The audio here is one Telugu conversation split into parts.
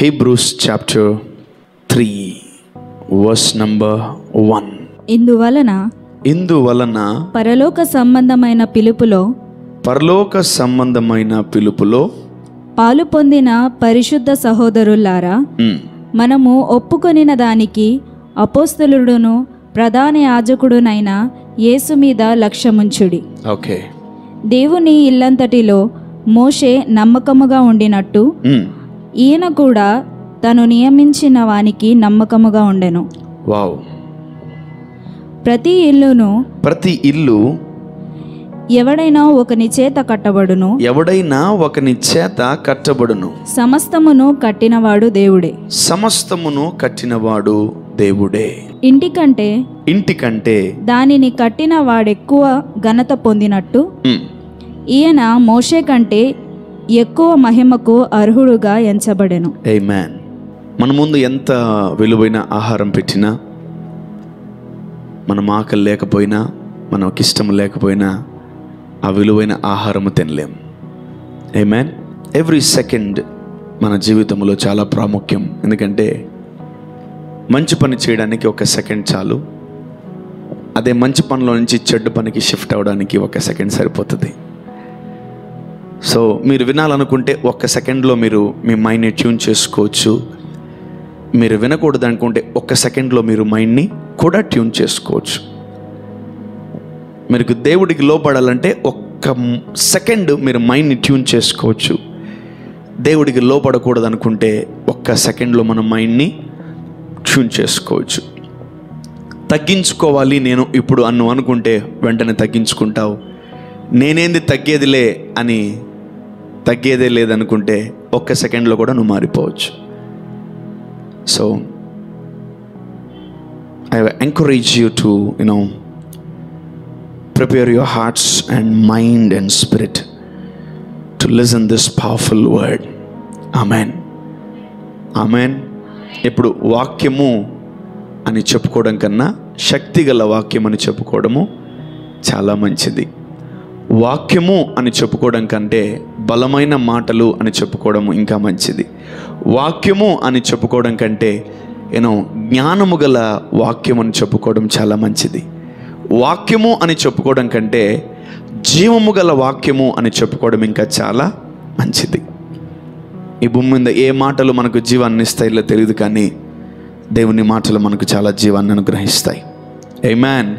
Hebrews chapter 3 verse number 1. ఇందువలన పరలోక సంబంధమైన పిలుపులో పాలు పొందిన పరిశుద్ధ సహోదరులారా, మనము ఒప్పుకొనిన దానికి అపోస్తలుడును ప్రధాన యాజకుడునైన యేసు మీద లక్ష్యముంచుడి. ఓకే. దేవుని ఇల్లంతటిలో మోషే నమ్మకముగా ఉండినట్టు ఈయన కూడా తను నియమించిన వానికి నమ్మకముగా ఉండెను. వావ్. ప్రతి ఇల్లు ఎవడైనా ఒకని చేత కట్టబడును. సమస్తమును కట్టినవాడు దేవుడే. ఇంటికంటే దానిని కట్టిన వాడెక్కువ ఘనత పొందినట్టు ఈయన మోషే కంటే ఎక్కువ మహిమకు అర్హుడుగా ఎంచబడెను. ఆమేన్. మన ముందు ఎంత విలువైన ఆహారం పెట్టినా, మనం ఆకలి లేకపోయినా, మనకి ఇష్టం లేకపోయినా ఆ విలువైన ఆహారము తినలేం. ఆమేన్. ఎవ్రీ సెకండ్ మన జీవితంలో చాలా ప్రాముఖ్యం. ఎందుకంటే మంచి పని చేయడానికి ఒక సెకండ్ చాలు. అదే మంచి పనిలో నుంచి చెడ్డ పనికి షిఫ్ట్ అవ్వడానికి ఒక సెకండ్ సరిపోతుంది. సో మీరు వినాలనుకుంటే ఒక్క సెకండ్లో మీరు మీ మైండ్ని ట్యూన్ చేసుకోవచ్చు. మీరు వినకూడదు అనుకుంటే ఒక్క సెకండ్లో మీరు మైండ్ని కూడా ట్యూన్ చేసుకోవచ్చు. మీరు దేవుడికి లోపడాలంటే ఒక్క సెకండ్ మీరు మైండ్ని ట్యూన్ చేసుకోవచ్చు. దేవుడికి లోపడకూడదు అనుకుంటే ఒక్క సెకండ్లో మన మైండ్ని ట్యూన్ చేసుకోవచ్చు. తగ్గించుకోవాలి నేను ఇప్పుడు అనుకుంటే వెంటనే తగ్గించుకుంటావు. నేనేంది తగ్గేదే లేదనుకుంటే ఒక్క సెకండ్లో కూడా నువ్వు మారిపోవచ్చు. So I encourage you to prepare your hearts and mind and spirit to listen this powerful word. Amen. Amen. ఇప్పుడు వాక్యము అని చెప్పుకోవడం కన్నా శక్తిగల వాక్యం అని చెప్పుకోవడము చాలా మంచిది. వాక్యము అని చెప్పుకోవడం కంటే బలమైన మాటలు అని చెప్పుకోవడము ఇంకా మంచిది. వాక్యము అని చెప్పుకోవడం కంటే జ్ఞానము గల వాక్యం అని చెప్పుకోవడం చాలా మంచిది. వాక్యము అని చెప్పుకోవడం కంటే జీవము గల వాక్యము అని చెప్పుకోవడం ఇంకా చాలా మంచిది. ఈ భూమి మీద ఏ మాటలు మనకు జీవాన్ని ఇస్తాయిలో తెలియదు, కానీ దేవుని మాటలు మనకు చాలా జీవాన్ని అనుగ్రహిస్తాయి. ఆమేన్.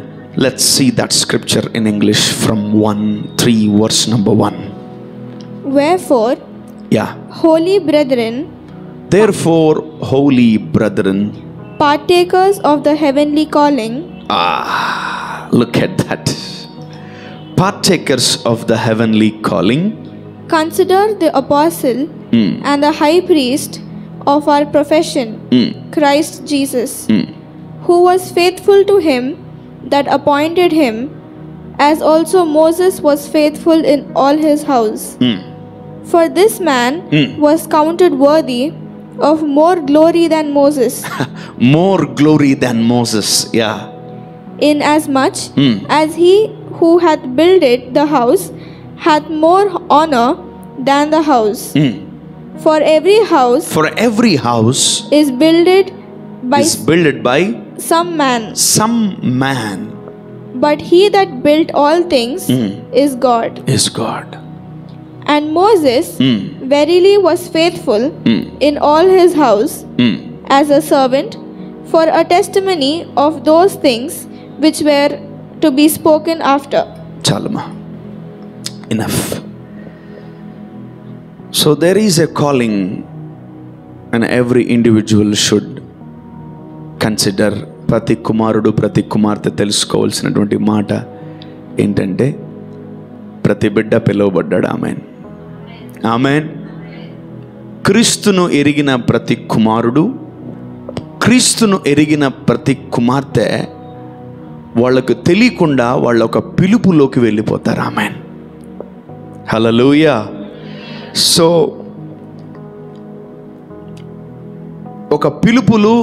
Let's see that scripture in English from 1:3 verse number 1. Therefore, holy brethren, partakers of the heavenly calling. Look at that. Partakers of the heavenly calling. Consider the apostle and the high priest of our profession, Christ Jesus, who was faithful to him that appointed him, as also Moses was faithful in all his house. For this man was counted worthy of more glory than Moses. More glory than Moses, yeah. Inasmuch as he who hath builded the house hath more honor than the house. For every house is builded by some man. But he that built all things is God. And Moses verily was faithful in all his house as a servant for a testimony of those things which were to be spoken after. Chalama. Enough. So there is a calling, and every individual should consider. ప్రతి కుమారుడు ప్రతి కుమార్తె తెలుసుకోవాల్సినటువంటి మాట ఏంటంటే ప్రతి బిడ్డ పిలువబడ్డాడు. ఆమేన్. ఆమేన్. క్రీస్తును ఎరిగిన ప్రతి కుమారుడు, క్రీస్తును ఎరిగిన ప్రతి కుమార్తె వాళ్ళకు తెలియకుండా వాళ్ళ ఒక పిలుపులోకి వెళ్ళిపోతారు. ఆమేన్. హల్లెలూయా. సో ఒక పిలుపులు,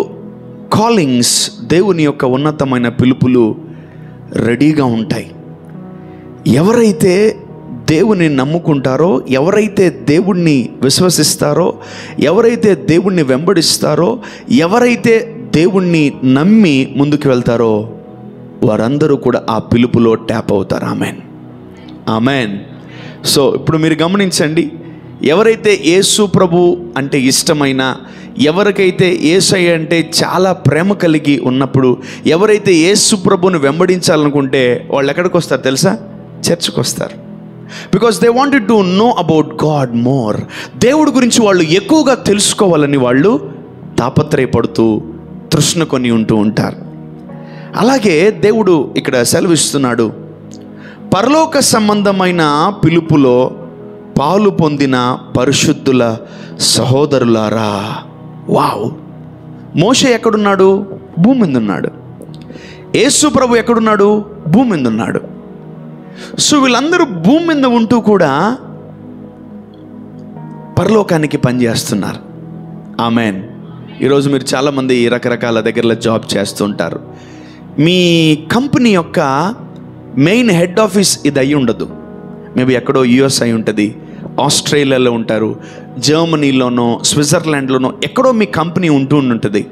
కాలింగ్స్, దేవుని యొక్క ఉన్నతమైన పిలుపులు రెడీగా ఉంటాయి. ఎవరైతే దేవుని నమ్ముకుంటారో, ఎవరైతే దేవుణ్ణి విశ్వసిస్తారో, ఎవరైతే దేవుణ్ణి వెంబడిస్తారో, ఎవరైతే దేవుణ్ణి నమ్మి ముందుకు వెళ్తారో వారందరూ కూడా ఆ పిలుపులో ట్యాప్ అవుతారు. Amen, amen. సో ఇప్పుడు మీరు గమనించండి, ఎవరైతే యేసు ప్రభు అంటే ఇష్టమైన, ఎవరికైతే యేసయ్య అంటే చాలా ప్రేమ కలిగి ఉన్నప్పుడు, ఎవరైతే యేసు ప్రభుని వెంబడించాలనుకుంటే వాళ్ళు ఎక్కడికి వస్తారు తెలుసా? చర్చ్కి వస్తారు. Because they wanted to know about God more. దేవుడి గురించి వాళ్ళు ఎక్కువగా తెలుసుకోవాలని వాళ్ళు తాపత్రయపడుతూ తృష్ణ కొని ఉంటూ ఉంటారు. అలాగే దేవుడు ఇక్కడ సెలవిస్తున్నాడు, పరలోక సంబంధమైన పిలుపులో పాలు పొందిన పరిశుద్ధుల సహోదరులారా. వావ్! మోషే ఎక్కడున్నాడు? భూమి మీద ఉన్నాడు. యేసు ప్రభు ఎక్కడున్నాడు? భూమి మీద ఉన్నాడు. సో వీళ్ళందరూ భూమి మీద ఉంటూ కూడా పరలోకానికి పనిచేస్తున్నారు. ఆమెన్. ఈరోజు మీరు చాలామంది రకరకాల దగ్గరలో జాబ్ చేస్తుంటారు. మీ కంపెనీ యొక్క మెయిన్ హెడ్ ఆఫీస్ ఇది అయి ఉండదు. మేబీ ఎక్కడో యుఎస్ అయి ఉంటుంది, ఆస్ట్రేలియాలో ఉంటారు, జర్మనీలోనో స్విట్జర్లాండ్లోనో ఎక్కడో మీ కంపెనీ ఉంటూ ఉంటుంది.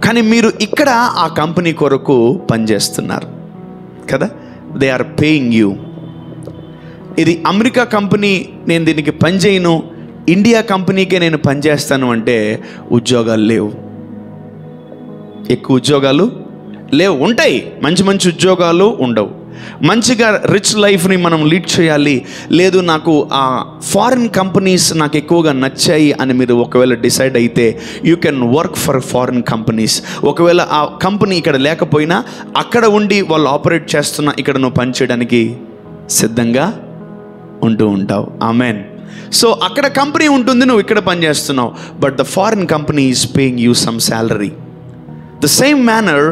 కానీ మీరు ఇక్కడ ఆ కంపెనీ కొరకు పనిచేస్తున్నారు కదా. They are paying you. ఇది అమెరికా కంపెనీ, నేను దీనికి పని చేయను, ఇండియా కంపెనీకే నేను పనిచేస్తాను అంటే ఉద్యోగాలు లేవు, ఎక్కువ ఉద్యోగాలు లేవు. ఉంటాయి, మంచి మంచి ఉద్యోగాలు ఉండవు. మంచిగా రిచ్ లైఫ్ని మనం లీడ్ చేయాలి, లేదు నాకు ఆ ఫారిన్ కంపెనీస్ నాకు ఎక్కువగా నచ్చాయి అని మీరు ఒకవేళ డిసైడ్ అయితే you can work for foreign companies. ఒకవేళ ఆ కంపెనీ ఇక్కడ లేకపోయినా అక్కడ ఉండి వాళ్ళు ఆపరేట్ చేస్తున్నా ఇక్కడ నువ్వు పనిచేయడానికి సిద్ధంగా ఉంటూ ఉంటావు. ఆమెన్. సో అక్కడ కంపెనీ ఉంటుంది, నువ్వు ఇక్కడ పనిచేస్తున్నావు, but the foreign company is paying you some salary. The same manner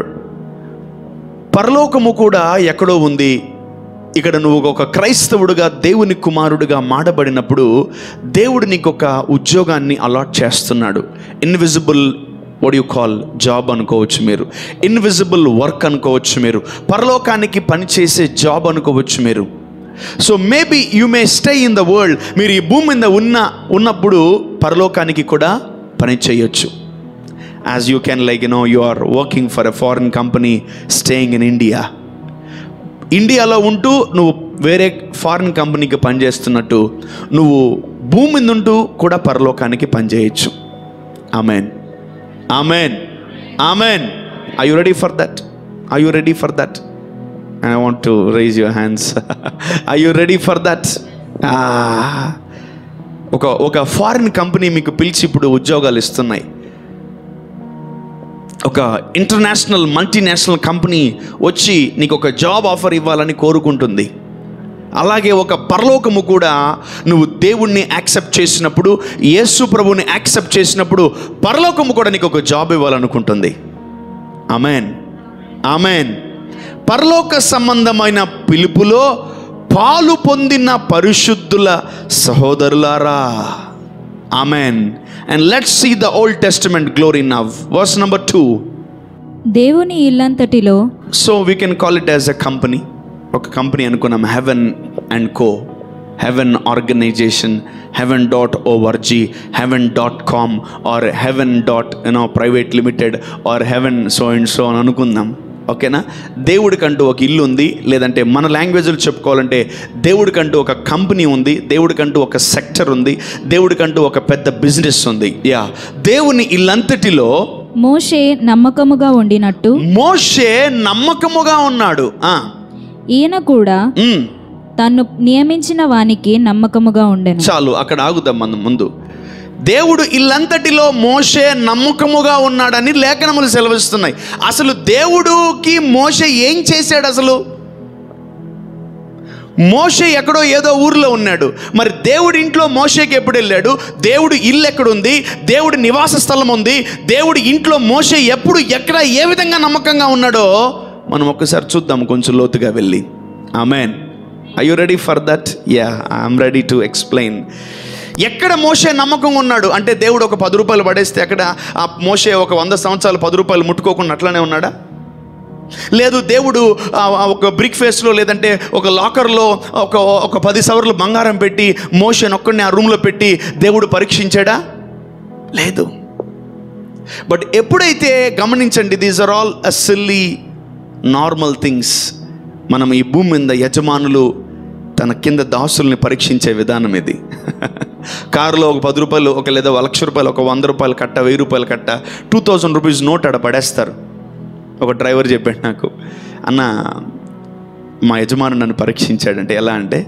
పరలోకము కూడా ఎక్కడో ఉంది. ఇక్కడ నువ్వు ఒక క్రైస్తవుడుగా, దేవుని కుమారుడుగా మాడబడినప్పుడు దేవుడు నీకు ఒక ఉద్యోగాన్ని అలాట్ చేస్తున్నాడు. Invisible what you call job అనుకోవచ్చు మీరు, ఇన్విజిబుల్ వర్క్ అనుకోవచ్చు మీరు, పరలోకానికి పనిచేసే జాబ్ అనుకోవచ్చు మీరు. So maybe you may stay in the world. మీరు ఈ భూమి మీద ఉన్నప్పుడు పరలోకానికి కూడా పని చేయొచ్చు. As you can, like, you are working for a foreign company staying in India. ఇండియాలో ఉంటూ నువ్వు వేరే ఫారిన్ కంపెనీకి పనిచేస్తున్నట్టు నువ్వు భూమి మీద ఉంటూ కూడా పరలోకానికి పనిచేయచ్చు. Amen, amen, amen. Are you ready for that? Are you ready for that? I want to raise your hands. Are you ready for that? ఒక ఫారిన్ కంపెనీ మీకు పిలిచి ఇప్పుడు ఉద్యోగాలు ఇస్తున్నాయి. ఒక ఇంటర్నేషనల్ మల్టీనేషనల్ కంపెనీ వచ్చి నీకు ఒక జాబ్ ఆఫర్ ఇవ్వాలని కోరుకుంటుంది. అలాగే ఒక పరలోకము కూడా నువ్వు దేవుణ్ణి యాక్సెప్ట్ చేసినప్పుడు, యేసు ప్రభువుని యాక్సెప్ట్ చేసినప్పుడు పరలోకము కూడా నీకు ఒక జాబ్ ఇవ్వాలనుకుంటుంది. Amen, amen. పరలోక సంబంధమైన పిలుపులో పాలు పొందిన పరిశుద్ధుల సహోదరులారా. Amen. And let's see the Old Testament glory now. Verse number 2. దేవుని ఇల్లంతటిలో. So we can call it as a company. ఒక కంపెనీ అనుకున్నాం, Heaven and Co. Heaven Organization, heaven.org, heaven.com or heaven. Private Limited or heaven so and so అని అనుకుందాం. ఓకేనా? దేవుడికంటూ ఒక ఇల్లు ఉంది, లేదంటే మన లాంగ్వేజ్లో చెప్పుకోవాలంటే దేవుడికంటూ ఒక కంపెనీ ఉంది, దేవుడికంటూ ఒక సెక్టర్ ఉంది, దేవుడికంటూ ఒక పెద్ద బిజినెస్ ఉంది. యా, దేవుని ఇల్లంతటిలో మోషే నమ్మకముగా ఉండినట్టు. మోషే నమ్మకముగా ఉన్నాడు. ఈయన కూడా తను నియమించిన వానికి నమ్మకముగా ఉండెను. చాలు, అక్కడ ఆగుదాం మనం ముందు. దేవుడు ఇల్లంతటిలో మోషే నమ్మకముగా ఉన్నాడని లేఖనములు సెలవిస్తున్నాయి. అసలు దేవుడికి మోషే ఏం చేశాడు? అసలు మోషే ఎక్కడో ఏదో ఊర్లో ఉన్నాడు. మరి దేవుడి ఇంట్లో మోషేకి ఎప్పుడు వెళ్ళాడు? దేవుడు ఇల్లు ఎక్కడుంది? దేవుడి నివాస స్థలం ఉంది. దేవుడి ఇంట్లో మోషే ఎప్పుడు, ఎక్కడ, ఏ విధంగా నమ్మకంగా ఉన్నాడో మనం ఒక్కసారి చూద్దాం కొంచెం లోతుగా వెళ్ళి. Amen. Are you ready for that? Yeah, I'm ready to explain. ఎక్కడ మోషే నమ్మకంగా ఉన్నాడు అంటే, దేవుడు ఒక 10 రూపాయలు పడేస్తే అక్కడ ఆ మోషే ఒక 100 సంవత్సరాలు 10 రూపాయలు ముట్టుకోకుండా అట్లానే ఉన్నాడా? లేదు దేవుడు ఒక బ్రిక్ ఫేస్లో లేదంటే ఒక లాకర్లో ఒక 10 సవర్లు బంగారం పెట్టి మోషేని ఒక్కడిని ఆ రూమ్లో పెట్టి దేవుడు పరీక్షించాడా? లేదు. బట్ ఎప్పుడైతే, గమనించండి, these are all a silly normal things. మనం ఈ భూమి మీద యజమానులు తన కింద దాసుల్ని పరీక్షించే విధానం ఇది. కారులో ఒక 10 రూపాయలు, ఒక లేదా 1,00,000 రూపాయలు, ఒక 100 రూపాయలు కట్ట, 1000 రూపాయలు కట్ట, 2000 రూపీస్ నోట్ ఆడ పడేస్తారు. ఒక డ్రైవర్ చెప్పాడు నాకు, అన్న మా యజమాను నన్ను పరీక్షించాడంటే. ఎలా అంటే,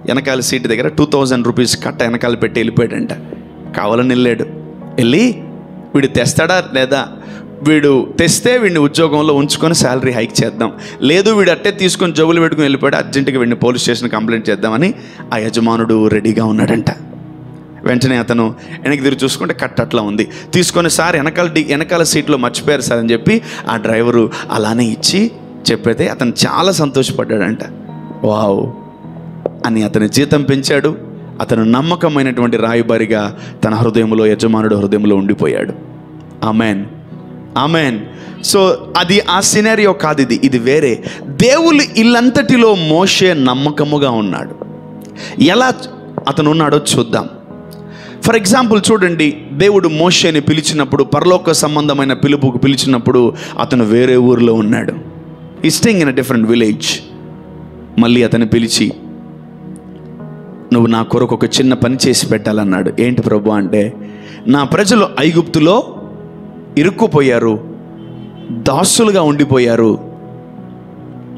వెనకాల సీటు దగ్గర 2000 రూపీస్ కట్ట వెనకాల పెట్టి వెళ్ళిపోయాడంట. కావాలని వెళ్ళాడు. వెళ్ళి వీడు తెస్తాడా లేదా, వీడు తెస్తే వీడిని ఉద్యోగంలో ఉంచుకొని శాలరీ హైక్ చేద్దాం, లేదు వీడు అట్టే తీసుకొని జబ్బులు పెట్టుకుని వెళ్ళిపోయాడు, అర్జెంటుగా వీడిని పోలీస్ స్టేషన్ కంప్లైంట్ చేద్దామని ఆ యజమానుడు రెడీగా ఉన్నాడంట. వెంటనే అతను వెనక్కి తిరిగి చూసుకుంటే కట్ట అట్లా ఉంది. తీసుకొని, సార్ వెనకాల సీట్లో మర్చిపోయారు సార్ అని చెప్పి ఆ డ్రైవరు అలానే ఇచ్చి చెప్పితే అతను చాలా సంతోషపడ్డాడంట. వావ్ అని అతని జీతం పెంచాడు. అతను నమ్మకమైనటువంటి రాయబారిగా తన హృదయంలో, యజమానుడు హృదయంలో ఉండిపోయాడు. Amen, amen. సో అది ఆ సినారియో కాదు, ఇది వేరే. దేవుని ఇల్లంతటిలో మోషే నమ్మకముగా ఉన్నాడు. ఎలా అతను ఉన్నాడో చూద్దాం. ఫర్ ఎగ్జాంపుల్ చూడండి, దేవుడు మోషేని పిలిచినప్పుడు, పరలోక సంబంధమైన పిలుపుకు పిలిచినప్పుడు అతను వేరే ఊరిలో ఉన్నాడు. ఈ staying in a different village. మళ్ళీ అతను పిలిచి, నువ్వు నా కొరకు ఒక చిన్న పని చేసి పెట్టాలన్నాడు. ఏంటి ప్రభు అంటే, నా ప్రజలు ఐగుప్తులో ఇరుక్కుపోయారు, దాసులుగా ఉండిపోయారు,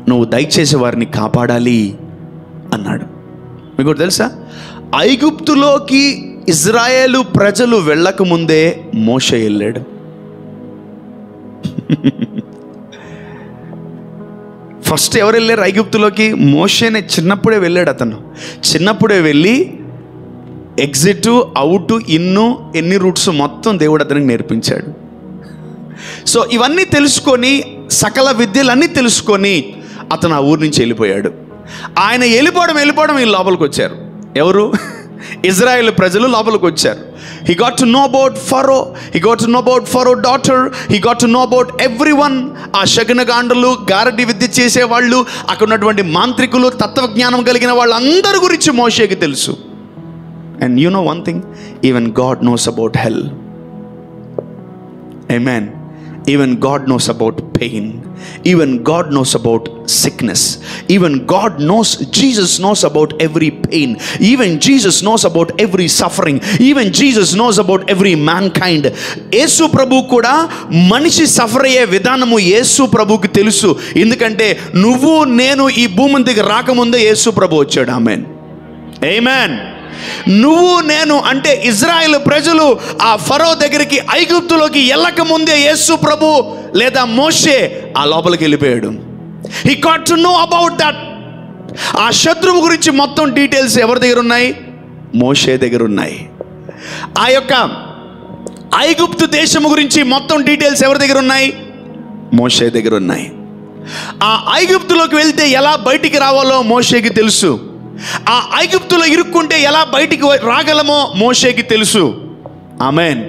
నువ్వు దయచేసి వారిని కాపాడాలి అన్నాడు. మీకు తెలుసా, ఐగుప్తులోకి ఇజ్రాయేలు ప్రజలు వెళ్ళకముందే మోషే వెళ్ళాడు. ఫస్ట్ ఎవరు వెళ్ళారు ఐగుప్తులోకి? మోషేనే. చిన్నప్పుడే వెళ్ళాడు అతను. చిన్నప్పుడే వెళ్ళి ఎగ్జిట్, అవుట్, ఎన్ని రూట్స్ మొత్తం దేవుడు అతనికి నేర్పించాడు. సో ఇవన్నీ తెలుసుకొని, సకల విద్యలన్నీ తెలుసుకొని అతను ఆ ఊరి నుంచి వెళ్ళిపోయాడు. ఆయన వెళ్ళిపోవడం వీళ్ళు లోపలికి వచ్చారు. ఎవరు? ఇజ్రాయేల్ ప్రజలు లోపలికి వచ్చారు. He got to know about Pharaoh. He got to know about Pharaoh daughter. He got to know about everyone. ఆ శకునగాండ్రులు, గారడి విద్య చేసేవాళ్ళు, అక్కడ ఉన్నటువంటి మాంత్రికులు, తత్వజ్ఞానం కలిగిన వాళ్ళందరి గురించి మోషేకి తెలుసు. And you know one thing, even God knows about hell. Amen. Even God knows about pain. Even God knows about sickness. Even God knows, Jesus knows about every pain. Even Jesus knows about every suffering. Even Jesus knows about every mankind. యేసు ప్రభు కూడా మనిషి సఫర్ అయ్యే విధానము యేసు ప్రభుకి తెలుసు. ఎందుకంటే నువ్వు నేను ఈ భూమి దగ్గర రాకముందే యేసు ప్రభు వచ్చాడు. ఆమేన్, ఆమేన్. నువ్వు నేను అంటే ఇజ్రాయెల్ ప్రజలు ఆ ఫరో దగ్గరికి, ఐగుప్తులోకి వెళ్ళక ముందే యేసు ప్రభు లేదా మోషే ఆ లోపలికి వెళ్ళిపోయాడు. He got to know about that. ఆ శత్రువు గురించి మొత్తం డీటెయిల్స్ ఎవరి దగ్గర ఉన్నాయి? మోషే దగ్గర ఉన్నాయి. ఆ యొక్క ఐగుప్తు దేశము గురించి మొత్తం డీటెయిల్స్ ఎవరి దగ్గర ఉన్నాయి? మోషే దగ్గర ఉన్నాయి. ఆ ఐగుప్తులోకి వెళ్తే ఎలా బయటికి రావాలో మోషేకి తెలుసు. ఆ ఐగుప్తులో ఇరుక్కుంటే ఎలా బయటికి రాగలమో మోషేకి తెలుసు. Amen,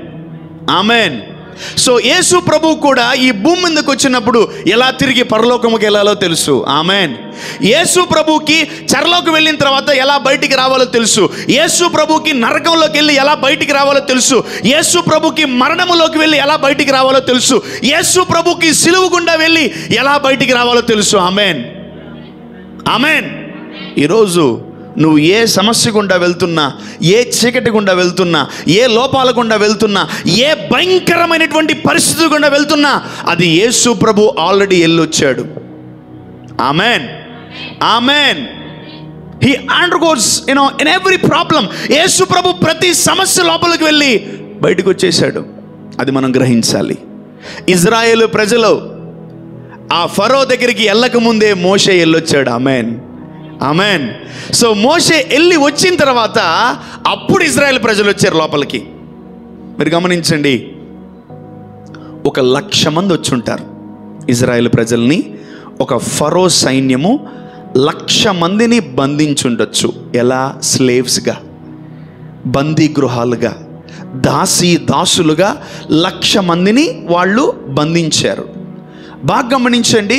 amen. సో యేసు ప్రభు కూడా ఈ భూమి మీదకి వచ్చినప్పుడు ఎలా తిరిగి పరలోకముకి వెళ్ళాలో తెలుసు. ఆమెన్. యేసు ప్రభుకి చెరలోకి వెళ్ళిన తర్వాత ఎలా బయటికి రావాలో తెలుసు. యేసు ప్రభుకి నరకంలోకి వెళ్ళి ఎలా బయటికి రావాలో తెలుసు. యేసు ప్రభుకి మరణములోకి వెళ్ళి ఎలా బయటికి రావాలో తెలుసు. యేసు ప్రభుకి సిలువ గుండా వెళ్ళి ఎలా బయటికి రావాలో తెలుసు. Amen, amen. ఈరోజు నువ్వు ఏ సమస్య గుండా వెళ్తున్నా, ఏ చీకటి గుండా వెళ్తున్నా, ఏ లోపాల గుండా వెళ్తున్నా, ఏ భయంకరమైనటువంటి పరిస్థితి గుండా వెళ్తున్నా, అది యేసు ప్రభు ఆల్రెడీ వెళ్ళొచ్చాడు. Amen, amen. He undergoes, in every problem. Yesu ప్రభు ప్రతి సమస్య లోపలికి వెళ్ళి బయటకు వచ్చేసాడు. అది మనం గ్రహించాలి. ఇజ్రాయేలు ప్రజలు ఆ ఫరో దగ్గరికి వెళ్ళక ముందే మోషే వెళ్ళొచ్చాడు. Amen, amen. సో మోషే వెళ్ళి వచ్చిన తర్వాత అప్పుడు ఇజ్రాయెల్ ప్రజలు వచ్చారు లోపలికి. మీరు గమనించండి, 1,00,000 మంది వచ్చి ఉంటారు ఇజ్రాయెల్ ప్రజల్ని. ఒక ఫరో సైన్యము 1,00,000 మందిని బంధించుండొచ్చు. ఎలా? స్లేవ్స్గా, బందీ గృహాలుగా, దాసులుగా 1,00,000 మందిని వాళ్ళు బంధించారు. బాగా గమనించండి,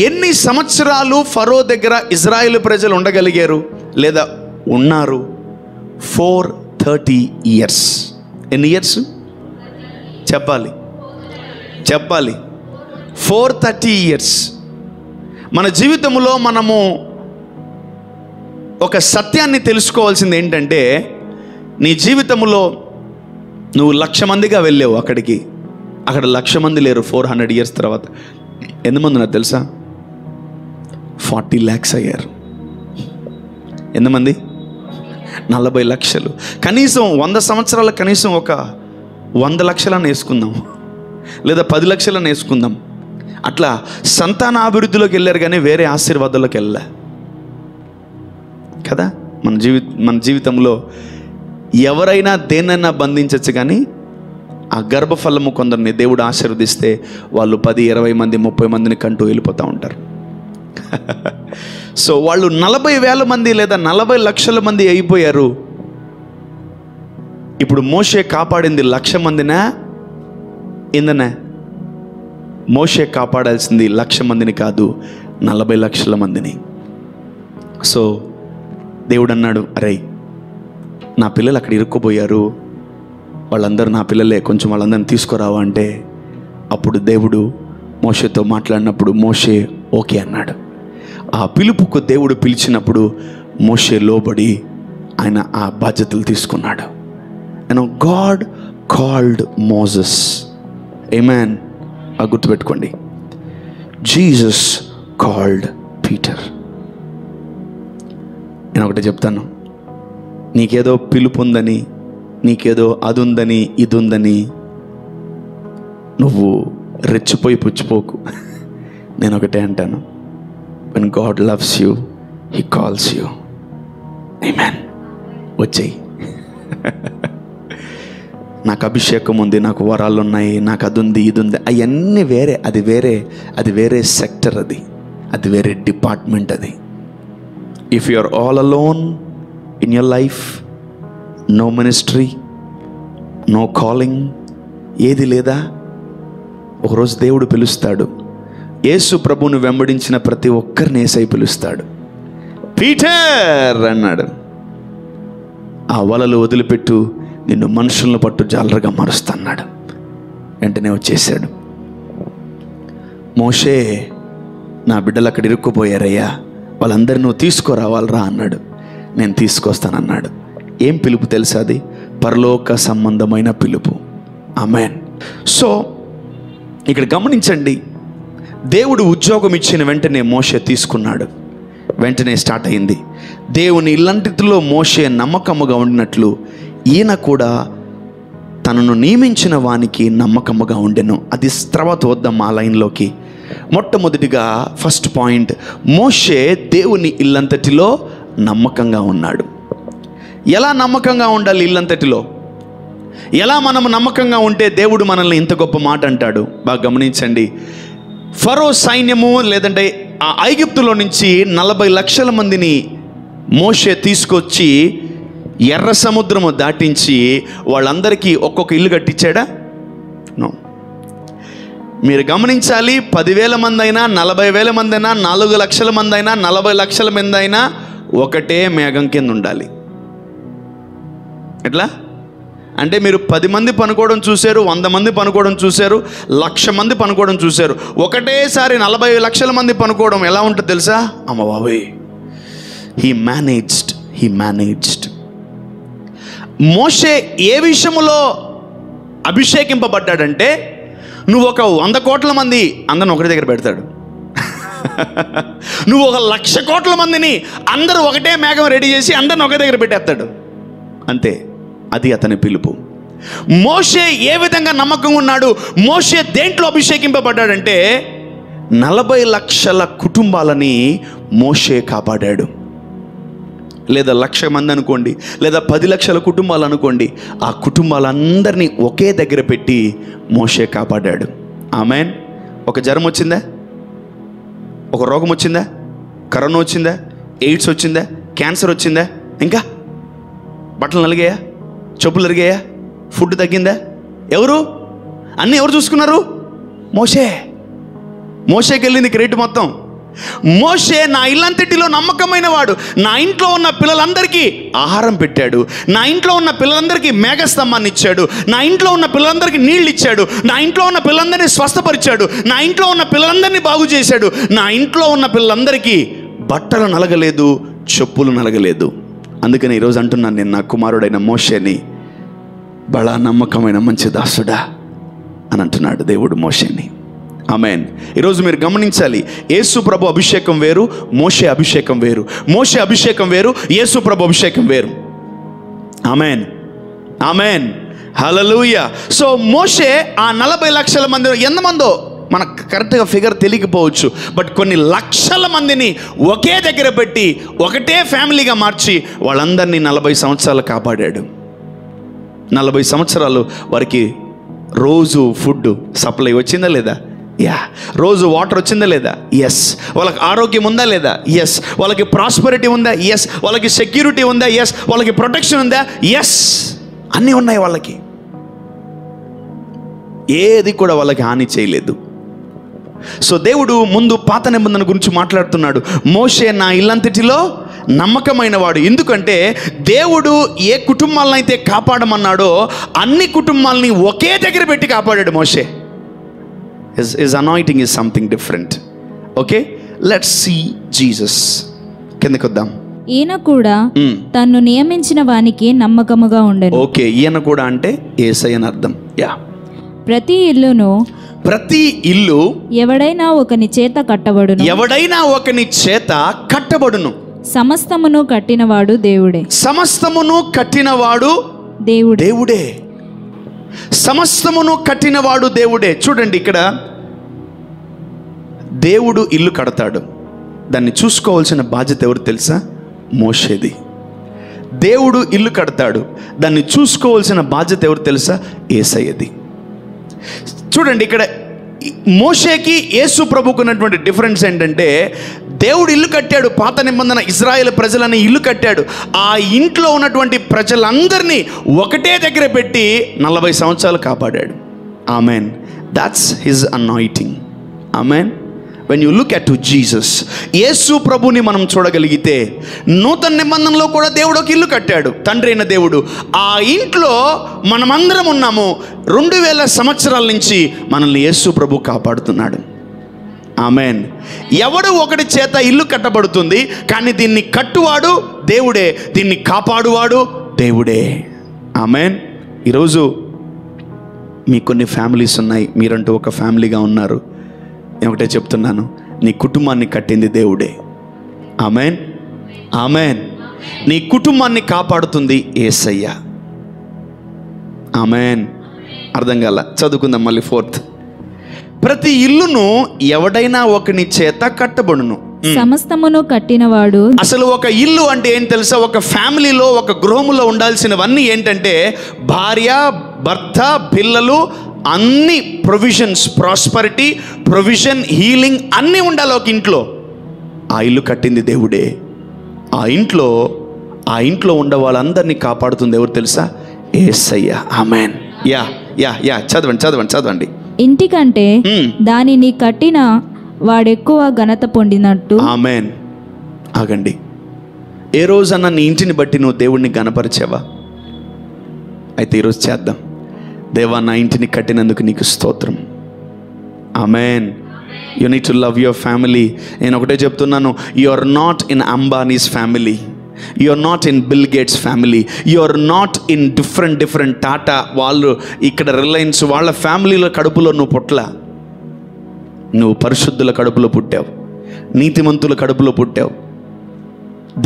ఎన్ని సంవత్సరాలు ఫరో దగ్గర ఇజ్రాయేలు ప్రజలు ఉండగలిగారు లేదా ఉన్నారు? 430 years. ఎన్ని ఇయర్స్ చెప్పాలి? 430 years. మన జీవితంలో మనము ఒక సత్యాన్ని తెలుసుకోవాల్సింది ఏంటంటే, నీ జీవితంలో నువ్వు 1,00,000 మందిగా వెళ్ళావు అక్కడికి, అక్కడ 1,00,000 మంది లేరు 400 years తర్వాత. ఎంతమంది ఉన్నారు తెలుసా? 40 lakhs అయ్యారు. ఎంతమంది? 40 లక్షలు. కనీసం 100 సంవత్సరాల కనీసం ఒక 100 లక్షలను వేసుకుందాం, లేదా 10 లక్షలను వేసుకుందాం. అట్లా సంతాన అభివృద్ధిలోకి వెళ్ళారు కానీ వేరే ఆశీర్వాదాల్లోకి వెళ్ళలే కదా. మన జీవితంలో ఎవరైనా దేన్నైనా బంధించవచ్చు, కానీ ఆ గర్భఫలము కొందరిని దేవుడు ఆశీర్వదిస్తే వాళ్ళు 10, 20 మంది, 30 మందిని కంటూ వెళ్ళిపోతూ ఉంటారు. సో వాళ్ళు 40,000 మంది లేదా 40 లక్షల మంది అయిపోయారు. ఇప్పుడు మోషే కాపాడింది 1,00,000 మందినా ఏందన్నా? మోషే కాపాడాల్సింది 1,00,000 మందిని కాదు, 40 లక్షల మందిని. సో దేవుడు అన్నాడు, అరే నా పిల్లలు అక్కడ ఇరుక్కుపోయారు, వాళ్ళందరూ నా పిల్లలే, కొంచెం వాళ్ళందరిని తీసుకురావా అంటే, అప్పుడు దేవుడు మోషేతో మాట్లాడినప్పుడు మోషే ఓకే అన్నాడు. ఆ పిలుపుకు దేవుడు పిలిచినప్పుడు మోషే లోబడి ఆయన ఆ బాధ్యతలు తీసుకున్నాడు. God called Moses. ఆమేన్. గుర్తుపెట్టుకోండి, జీసస్ కాల్డ్ పీటర్. నేను ఒకటి చెప్తాను, నీకేదో పిలుపు ఉందని, నీకేదో అది ఉందని, ఇది ఉందని నువ్వు రెచ్చిపోయి పుచ్చిపోకు. నేను ఒకటే అంటాను, when God loves you, He calls you. Amen. వచ్చేయి. నాకు అభిషేకం ఉంది, నాకు వరాలు ఉన్నాయి, నాకు అది ఉంది, ఇది ఉంది, అవన్నీ వేరే. అది వేరే సెక్టర్, అది వేరే డిపార్ట్మెంట్. అది if you are all alone in your life, no ministry, no calling, ఏది లేదా, ఒకరోజు దేవుడు పిలుస్తాడు. యేసు ప్రభువును వెంబడించిన ప్రతి ఒక్కరిని యేసయ్య పిలుస్తాడు. పీటర్ అన్నాడు, ఆ వలలు వదిలిపెట్టు, నిన్ను మనుషులను పట్టు జాలరుగా మారుస్తాడు. వెంటనే వచ్చేసాడు. మోషే, నా బిడ్డలు అక్కడ ఇరుక్కుపోయారయ్యా, వాళ్ళందరూ నువ్వు తీసుకురావాలరా అన్నాడు. నేను తీసుకొస్తానన్నాడు. ఏం పిలుపు తెలుసా? అది పరలోక సంబంధమైన పిలుపు. ఆమేన్. సో ఇక్కడ గమనించండి, దేవుడు ఉద్యోగం ఇచ్చిన వెంటనే మోషే తీసుకున్నాడు. వెంటనే స్టార్ట్ అయింది. దేవుని ఇల్లంటిలో మోషే నమ్మకముగా ఉండినట్లు ఈయన కూడా తనను నియమించిన వానికి నమ్మకముగా ఉండెను. అది తర్వాత వద్దాం ఆ లైన్లోకి. మొట్టమొదటిగా ఫస్ట్ పాయింట్, మోషే దేవుని ఇల్లంతటిలో నమ్మకంగా ఉన్నాడు. ఎలా నమ్మకంగా ఉండాలి ఇల్లంతటిలో? ఎలా మనము నమ్మకంగా ఉంటే దేవుడు మనల్ని ఇంత గొప్ప మాట అంటాడు? బాగా గమనించండి. ఫరో సైన్యము లేదంటే ఆ ఐగుప్తులో నుంచి 40 లక్షల మందిని మోషే తీసుకొచ్చి ఎర్ర సముద్రము దాటించి వాళ్ళందరికీ ఒక్కొక్క ఇల్లు కట్టించాడా? నో. మీరు గమనించాలి, 10,000 మంది అయినా, 40,000 మంది అయినా, 4 లక్షల మంది అయినా, 40 లక్షల మంది అయినా ఒకటే మేఘం కింద ఉండాలి. ఎట్లా అంటే మీరు 10 మంది పనుకోవడం చూశారు, 100 మంది పనుకోవడం చూశారు, 1,00,000 మంది పనుకోవడం చూశారు. ఒకటేసారి 40 లక్షల మంది పనుకోవడం ఎలా ఉంటుంది తెలుసా? అమ్మ బాబోయ్. He managed. మోషే ఏ విషయంలో అభిషేకింపబడ్డాడంటే, నువ్వు ఒక 100 కోట్ల మంది అందరిని ఒకటి దగ్గర పెడతాడు. నువ్వు ఒక 1,00,000 కోట్ల మందిని అందరూ ఒకటే మేఘం రెడీ చేసి అందరిని ఒక దగ్గర పెట్టేస్తాడు. అంతే, అది అతని పిలుపు. మోషే ఏ విధంగా నమ్మకంగా ఉన్నాడు? మోషే దేంట్లో అభిషేకింపబడ్డాడంటే 40 లక్షల కుటుంబాలని మోషే కాపాడాడు. లేదా 1,00,000 మంది అనుకోండి, లేదా 10 లక్షల కుటుంబాలు అనుకోండి, ఆ కుటుంబాలందరినీ ఒకే దగ్గర పెట్టి మోషే కాపాడాడు. ఆమేన్. ఒక జ్వరం వచ్చిందా? ఒక రోగం వచ్చిందా? కరోనా వచ్చిందా? ఎయిడ్స్ వచ్చిందా? క్యాన్సర్ వచ్చిందా? ఇంకా బట్టలు నలిగాయా? చెప్పులు అరిగాయా? ఫుడ్ తగ్గిందా? ఎవరు? అన్నీ ఎవరు చూసుకున్నారు? మోషే. మోషేకి వెళ్ళింది క్రెడిట్ మొత్తం. మోషే నా ఇల్లంతటిలో నమ్మకమైన వాడు, నా ఇంట్లో ఉన్న పిల్లలందరికీ ఆహారం పెట్టాడు, నా ఇంట్లో ఉన్న పిల్లలందరికీ మేఘస్తంభాన్ని ఇచ్చాడు, నా ఇంట్లో ఉన్న పిల్లలందరికీ నీళ్ళు ఇచ్చాడు, నా ఇంట్లో ఉన్న పిల్లలందరినీ స్వస్థపరిచాడు, నా ఇంట్లో ఉన్న పిల్లలందరినీ బాగు చేశాడు, నా ఇంట్లో ఉన్న పిల్లలందరికీ బట్టలు నలగలేదు, చెప్పులు నలగలేదు. అందుకని ఈరోజు అంటున్నాను, నేను నా కుమారుడైన మోషేని బలా నమ్మకమైన మంచి దాసుడా అని అంటున్నాడు దేవుడు మోషేని. ఆమేన్. ఈరోజు మీరు గమనించాలి, యేసు ప్రభు అభిషేకం వేరు, మోషే అభిషేకం వేరు. మోషే అభిషేకం వేరు, యేసు ప్రభు అభిషేకం వేరు. ఆమేన్, ఆమేన్, హల్లెలూయా. సో మోషే ఆ 40 లక్షల మంది, ఎంతమందో మనకు కరెక్ట్గా ఫిగర్ తెలియకపోవచ్చు, బట్ కొన్ని లక్షల మందిని ఒకే దగ్గర పెట్టి ఒకటే ఫ్యామిలీగా మార్చి వాళ్ళందరినీ 40 సంవత్సరాలు కాపాడాడు. 40 సంవత్సరాలు వారికి రోజు ఫుడ్ సప్లై వచ్చిందా లేదా? యా. రోజు వాటర్ వచ్చిందా లేదా? ఎస్. వాళ్ళకి ఆరోగ్యం ఉందా లేదా? ఎస్. వాళ్ళకి ప్రాస్పరిటీ ఉందా? ఎస్. వాళ్ళకి సెక్యూరిటీ ఉందా? ఎస్. వాళ్ళకి ప్రొటెక్షన్ ఉందా? ఎస్. అన్నీ ఉన్నాయి వాళ్ళకి. ఏది కూడా వాళ్ళకి హాని చేయలేదు. సో దేవుడు ముందు పాత నిబంధన గురించి మాట్లాడుతున్నాడు. మోషే నా ఇల్లంతటిలో నమ్మకమైన వాడు. ఎందుకంటే దేవుడు ఏ కుటుంబాలను అయితే కాపాడమన్నాడో అన్ని కుటుంబాలని ఒకే దగ్గర పెట్టి కాపాడాడు మోషే. His anointing is something different. Okay, let's see Jesus. కిందకి వద్దాం. ఈయన కూడా తన్ను నియమించిన వానికి నమ్మకముగా ఉండెను. ఓకే, ఈయన కూడా అంటే యేసయ్య అని అర్థం. యా. ప్రతి ఇల్లు ఎవడైనా ఒకని చేత కట్టబడును. సమస్తమును కట్టినవాడు దేవుడే. సమస్తమును కట్టినవాడు దేవుడే. చూడండి, ఇక్కడ దేవుడు ఇల్లు కడతాడు, దాన్ని చూసుకోవాల్సిన బాధ్యత ఎవరు తెలుసా? మోషేది. దేవుడు ఇల్లు కడతాడు, దాన్ని చూసుకోవాల్సిన బాధ్యత ఎవరు తెలుసా? యేసయ్యది. చూడండి, ఇక్కడ మోషేకి యేసు ప్రభుకు ఉన్నటువంటి డిఫరెన్స్ ఏంటంటే, దేవుడు ఇల్లు కట్టాడు, పాత నిబంధన ఇజ్రాయేల్ ప్రజలని ఇల్లు కట్టాడు. ఆ ఇంట్లో ఉన్నటువంటి ప్రజలందరినీ ఒకటే దగ్గర పెట్టి 40 సంవత్సరాలు కాపాడాడు. Amen. That's his anointing. Amen. When you look at to Jesus, Yesu ప్రభుని మనం చూడగలిగితే, నూతన నిబంధనలో కూడా దేవుడు ఒక ఇల్లు కట్టాడు, తండ్రి అయిన దేవుడు. ఆ ఇంట్లో మనమందరం ఉన్నాము. 2000 సంవత్సరాల నుంచి మనల్ని యేసు ప్రభు కాపాడుతున్నాడు. ఆమెన్. ఎవడు ఒకటి చేత ఇల్లు కట్టబడుతుంది, కానీ దీన్ని కట్టువాడు దేవుడే, దీన్ని కాపాడువాడు దేవుడే. ఆమెన్. ఈరోజు మీ కొన్ని ఫ్యామిలీస్ ఉన్నాయి, మీరంటూ ఒక ఫ్యామిలీగా ఉన్నారు. నేను ఒకటే చెప్తున్నాను, నీ కుటుంబాన్ని కట్టింది దేవుడే. Amen, amen. నీ కుటుంబాన్ని కాపాడుతుంది యేసయ్య. ఆమెన్. అర్థం కాల, చదువుకుందాం మళ్ళీ 4th. ప్రతి ఇల్లును ఎవడైనా ఒకని చేత కట్టబడును. సమస్తమును కట్టినవాడు. అసలు ఒక ఇల్లు అంటే ఏం తెలుసా? ఒక ఫ్యామిలీలో, ఒక గృహములో ఉండాల్సినవన్నీ ఏంటంటే భార్య, భర్త, పిల్లలు, అన్ని ప్రొవిజన్స్, ప్రాస్పరిటీ, ప్రొవిజన్, హీలింగ్ అన్నీ ఉండాలి ఒక ఇంట్లో. ఆ ఇల్లు కట్టింది దేవుడే. ఆ ఇంట్లో ఉండే వాళ్ళందరినీ కాపాడుతుంది ఎవరు తెలుసా? యేసయ్య. ఆమెన్. యా యా యా చదవండి. ఇంటికంటే దానిని కట్టిన వాడెక్కువ ఘనత పొందినట్టు. ఆమెన్. ఆగండి. ఏ రోజన్నా నీ ఇంటిని బట్టి నువ్వు దేవుణ్ణి గణపరిచావా? అయితే ఈరోజు చేద్దాం. దేవా, నా ఇంటిని కట్టినందుకు నీకు స్తోత్రం. Amen. You need to love your family. నేను ఒకటే చెప్తున్నాను, you are not in Ambanis family, you are not in Bill Gates family, you are not in different Tata వాళ్ళు, ఇక్కడ రిలయన్స్ వాళ్ళ ఫ్యామిలీల కడుపులో నువ్వు పుట్ల. నువ్వు పరిశుద్ధుల కడుపులో పుట్టావు, నీతిమంతుల కడుపులో పుట్టావు,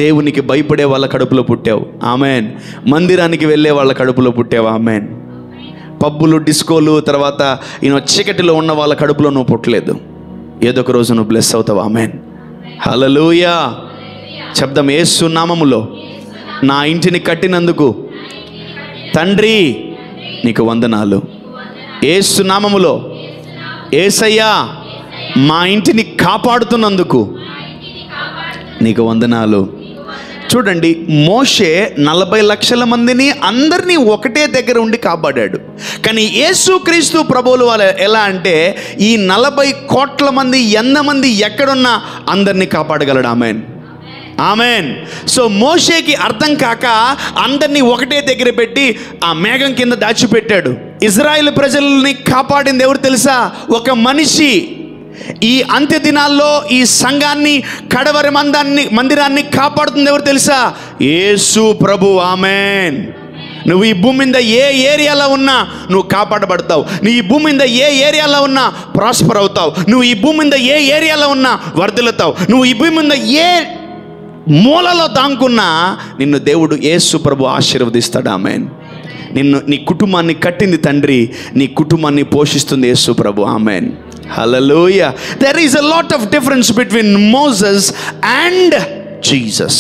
దేవునికి భయపడే వాళ్ళ కడుపులో పుట్టావు. ఆమెన్. మందిరానికి వెళ్ళే వాళ్ళ కడుపులో పుట్టావు. ఆమెన్. పబ్బులు, డిస్కోలు, తర్వాత చీకటిలో ఉన్న వాళ్ళ కడుపులో నువ్వు పుట్టలేదు. ఏదో ఒక రోజు నువ్వు బ్లెస్ అవుతావు. ఆమెన్. హల్లెలూయా. శబ్దం. యేసు నామములో నా ఇంటిని కట్టినందుకు తండ్రి నీకు వందనాలు. యేసు నామములో యేసయ్యా మా ఇంటిని కాపాడుతున్నందుకు నీకు వందనాలు. చూడండి, మోషే 40 లక్షల మందిని అందరినీ ఒకటే దగ్గర ఉండి కాపాడాడు. కానీ యేసుక్రీస్తు ప్రభువులు వాళ్ళు ఎలా అంటే ఈ 40 కోట్ల మంది ఎంతమంది ఎక్కడున్నా అందరినీ కాపాడగలడు. Amen, amen. సో మోషేకి అర్థం కాక అందరినీ ఒకటే దగ్గర పెట్టి ఆ మేఘం కింద దాచిపెట్టాడు. ఇజ్రాయేల్ ప్రజల్ని కాపాడింది ఎవరు తెలుసా? ఒక మనిషి. ఈ అంత్య దినాల్లో ఈ సంఘాన్ని, కడవరి మందిరాన్ని కాపాడుతుంది ఎవరు తెలుసా? యేసు ప్రభు. ఆమెన్. నువ్వు ఈ భూమి మీద ఏ ఏరియాలో ఉన్నా నువ్వు కాపాడబడతావు. నువ్వు ఈ భూమి మీద ఏ ఏరియాలో ఉన్నా ప్రాస్పర్ అవుతావు. నువ్వు ఈ భూమి మీద ఏ ఏరియాలో ఉన్నా వర్ధిల్లుతావు. నువ్వు ఈ భూమి మీద ఏ మూలలో దాంకున్నా నిన్ను దేవుడు యేసు ప్రభు ఆశీర్వదిస్తాడు. ఆమెన్. నీ కుటుంబాన్ని కట్టింది తండ్రి, నీ కుటుంబాన్ని పోషిస్తుంది యేసు ప్రభు. Amen. Hallelujah. There is a lot of difference between Moses and Jesus.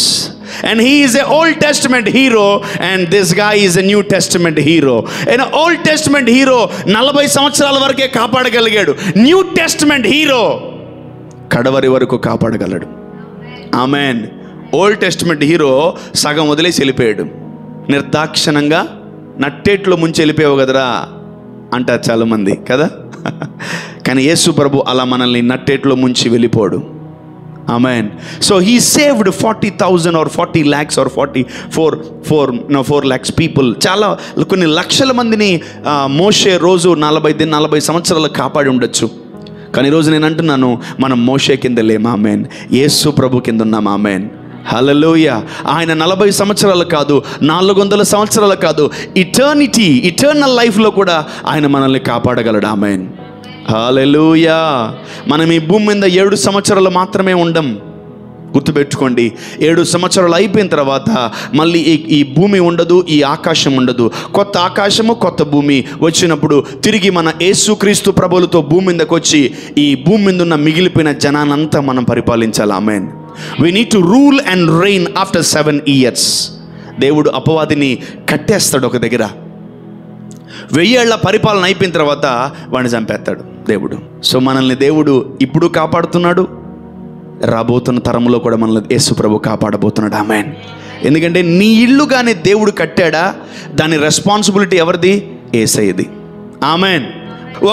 And he is an Old Testament hero and this guy is a New Testament hero. An Old Testament hero 40 సంవత్సరాల వరకే కాపాడగలిగాడు. న్యూ టెస్టమెంట్ హీరో కడవరి వరకు కాపాడగలడు. ఆమెన్. ఓల్డ్ టెస్టమెంట్ హీరో సగం వదిలేసి వెళ్ళిపోయాడు. నిర్దాక్షిణంగా నట్టేట్లో ముంచి వెళ్ళిపోయావు కదరా అంటారు చాలామంది కదా. కానీ యేసు ప్రభు అలా మనల్ని నట్టేట్లో ముంచి వెళ్ళిపోడు. Amen. So he saved 40,000 or 40 lakhs or 4 lakhs people. చాలా కొన్ని లక్షల మందిని మోషే రోజు 40 సంవత్సరాలు కాపాడి ఉండొచ్చు. కానీ ఈరోజు నేను అంటున్నాను, మనం మోషే కింద లేము. ఆమెన్. యేసు ప్రభు కింద ఉన్నాం. ఆమెన్. హల్లెలూయా. ఆయన 40 సంవత్సరాలు కాదు, 400 సంవత్సరాలు కాదు, ఇటర్నల్ లైఫ్లో కూడా ఆయన మనల్ని కాపాడగలడు. ఆమెన్. హల్లెలూయా. మనం ఈ భూమి మీద 7 సంవత్సరాలు మాత్రమే ఉండం. గుర్తుపెట్టుకోండి, 7 సంవత్సరాలు అయిపోయిన తర్వాత మళ్ళీ ఈ భూమి ఉండదు, ఈ ఆకాశం ఉండదు. కొత్త ఆకాశము, కొత్త భూమి వచ్చినప్పుడు తిరిగి మన యేసుక్రీస్తు ప్రభువులతో భూమి మీదకి వచ్చి ఈ భూమి మీద ఉన్న మిగిలిపోయిన జనానంతా మనం పరిపాలించాలి. Amen. We need to rule and reign after 7 years. దేవుడు అపవాదిని కట్టేస్తాడు ఒక దగ్గర. 1000 ఏళ్ల పరిపాలన అయిపోయిన తర్వాత వాడిని చంపేస్తాడు దేవుడు. సో మనల్ని దేవుడు ఇప్పుడు కాపాడుతున్నాడు, రాబోతున్న తరంలో కూడా మనల్ని యేసు ప్రభు కాపాడబోతున్నాడు. ఆమెన్. ఎందుకంటే నీ ఇల్లు కానీ దేవుడు కట్టాడా, దాని రెస్పాన్సిబిలిటీ ఎవరిది? యేసయ్యది. ఆమెన్.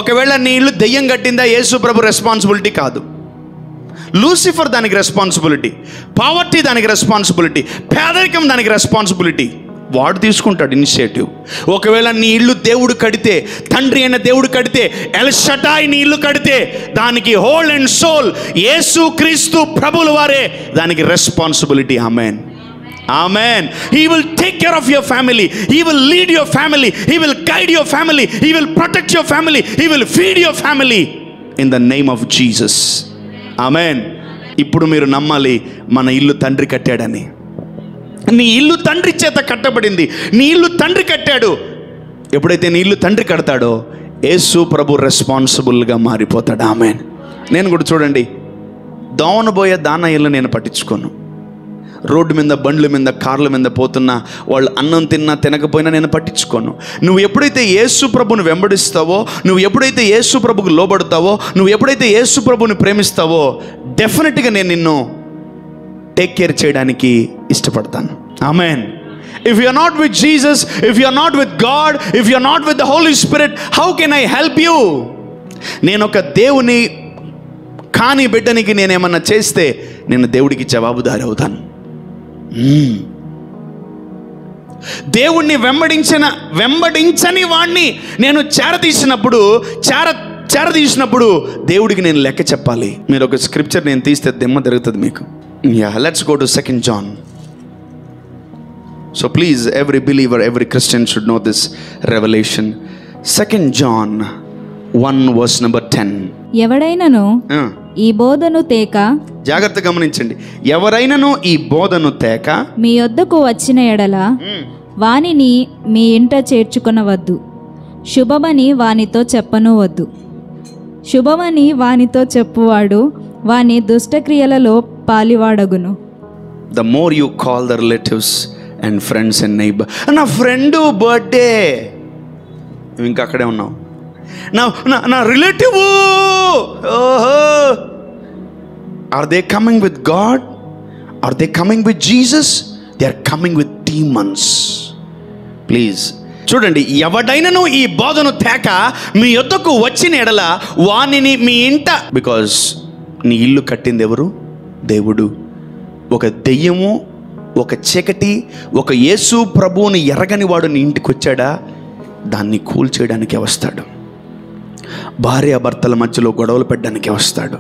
ఒకవేళ నీ ఇల్లు దెయ్యం కట్టిందా, యేసు ప్రభు రెస్పాన్సిబిలిటీ కాదు. లూసిఫర్ దానికి రెస్పాన్సిబిలిటీ, పావర్టీ దానికి రెస్పాన్సిబిలిటీ, పేదరికం దానికి రెస్పాన్సిబిలిటీ. వాడు తీసుకుంటాడు ఇనిషియేటివ్. ఒకవేళ నీ ఇల్లు దేవుడు కడితే, తండ్రి అయిన దేవుడు కడితే, ఎల్ షటాయ్ నీ ఇల్లు కడితే దానికి హోల్ అండ్ సోల్ యేసు క్రీస్తు ప్రభుల వారే దానికి responsibility. Amen. Amen. He will take care of your family. He will lead your family. He will guide your family. He will protect your family. He will feed your family in the name of Jesus. Amen. ఇప్పుడు మీరు నమ్మాలి, మన ఇల్లు తండ్రి కట్టాడని. నీ ఇల్లు తండ్రి చేత కట్టబడింది. నీ ఇల్లు తండ్రి కట్టాడు. ఎప్పుడైతే నీ ఇల్లు తండ్రి కడతాడో యేసు ప్రభు రెస్పాన్సిబుల్గా మారిపోతాడు. ఆమెన్. నేను కూడా చూడండి, దోవనబోయే దాన ఇల్లు నేను పట్టించుకోను. రోడ్డు మీద, బండ్ల మీద, కార్ల మీద పోతున్నా వాళ్ళు అన్నం తిన్నా తినకపోయినా నేను పట్టించుకోను. నువ్వు ఎప్పుడైతే యేసు ప్రభుని వెంబడిస్తావో, నువ్వు ఎప్పుడైతే యేసు ప్రభుకు లోబడతావో, నువ్వు ఎప్పుడైతే యేసు ప్రభుని ప్రేమిస్తావో డెఫినెట్గా నేను నిన్ను టేక్ కేర్ చేయడానికి ఇష్టపడతాను. Amen. If you are not with Jesus, if you are not with God, if you are not with the Holy Spirit, how can I help you? నేను ఒక దేవుని కాని బిడ్డనికి నేనేమన్నా చేస్తే నేను దేవుడికి జవాబుదారి అవుతాను. దేవుణ్ణి వెంబడించని వాణ్ణి నేను చేరదీసినప్పుడు దేవుడికి నేను లెక్క చెప్పాలి. మీరు ఒక స్క్రిప్చర్ నేను తీస్తే దిమ్మ తిరుగుతుంది మీకు. Let's go to 2 John. So please, every believer, every Christian should know this revelation. 2 John 1 verse number 10. ఎవడైనను ఈ బోధను తేక, జాగ్రత్త గమనించండి, ఎవరైనను ఈ బోధను తేక మీ యొద్దకు వచ్చిన ఎడల వానిని మీ ఇంట చేర్చుకొనవద్దు. శుభమని వానితో చెప్పను వద్దు. శుభమని వానితో చెప్పువాడు వాని దుష్టక్రియలలో పాలివాడగును. The more you call the relatives and friends and neighbor, నా ఫ్రెండ్ బర్త్డే, ఇంకా అక్కడే ఉన్నావు. నా relative, are they coming with God? Are they coming with Jesus? They are coming with demons. Please చూడండి, ఎవడైనను ఈ బోధను తేక మీ యొద్దకు వచ్చిన ఎడల వానిని మీ ఇంట, బికాజ్ నీ ఇల్లు కట్టింది ఎవరు? దేవుడు. ఒక దెయ్యము, ఒక చీకటి, ఒక యేసు ప్రభువుని ఎరగని వాడు నీ ఇంటికి వచ్చాడా, దాన్ని కూల్చేయడానికే వస్తాడు. భార్యాభర్తల మధ్యలో గొడవలు పెట్టడానికే వస్తాడు.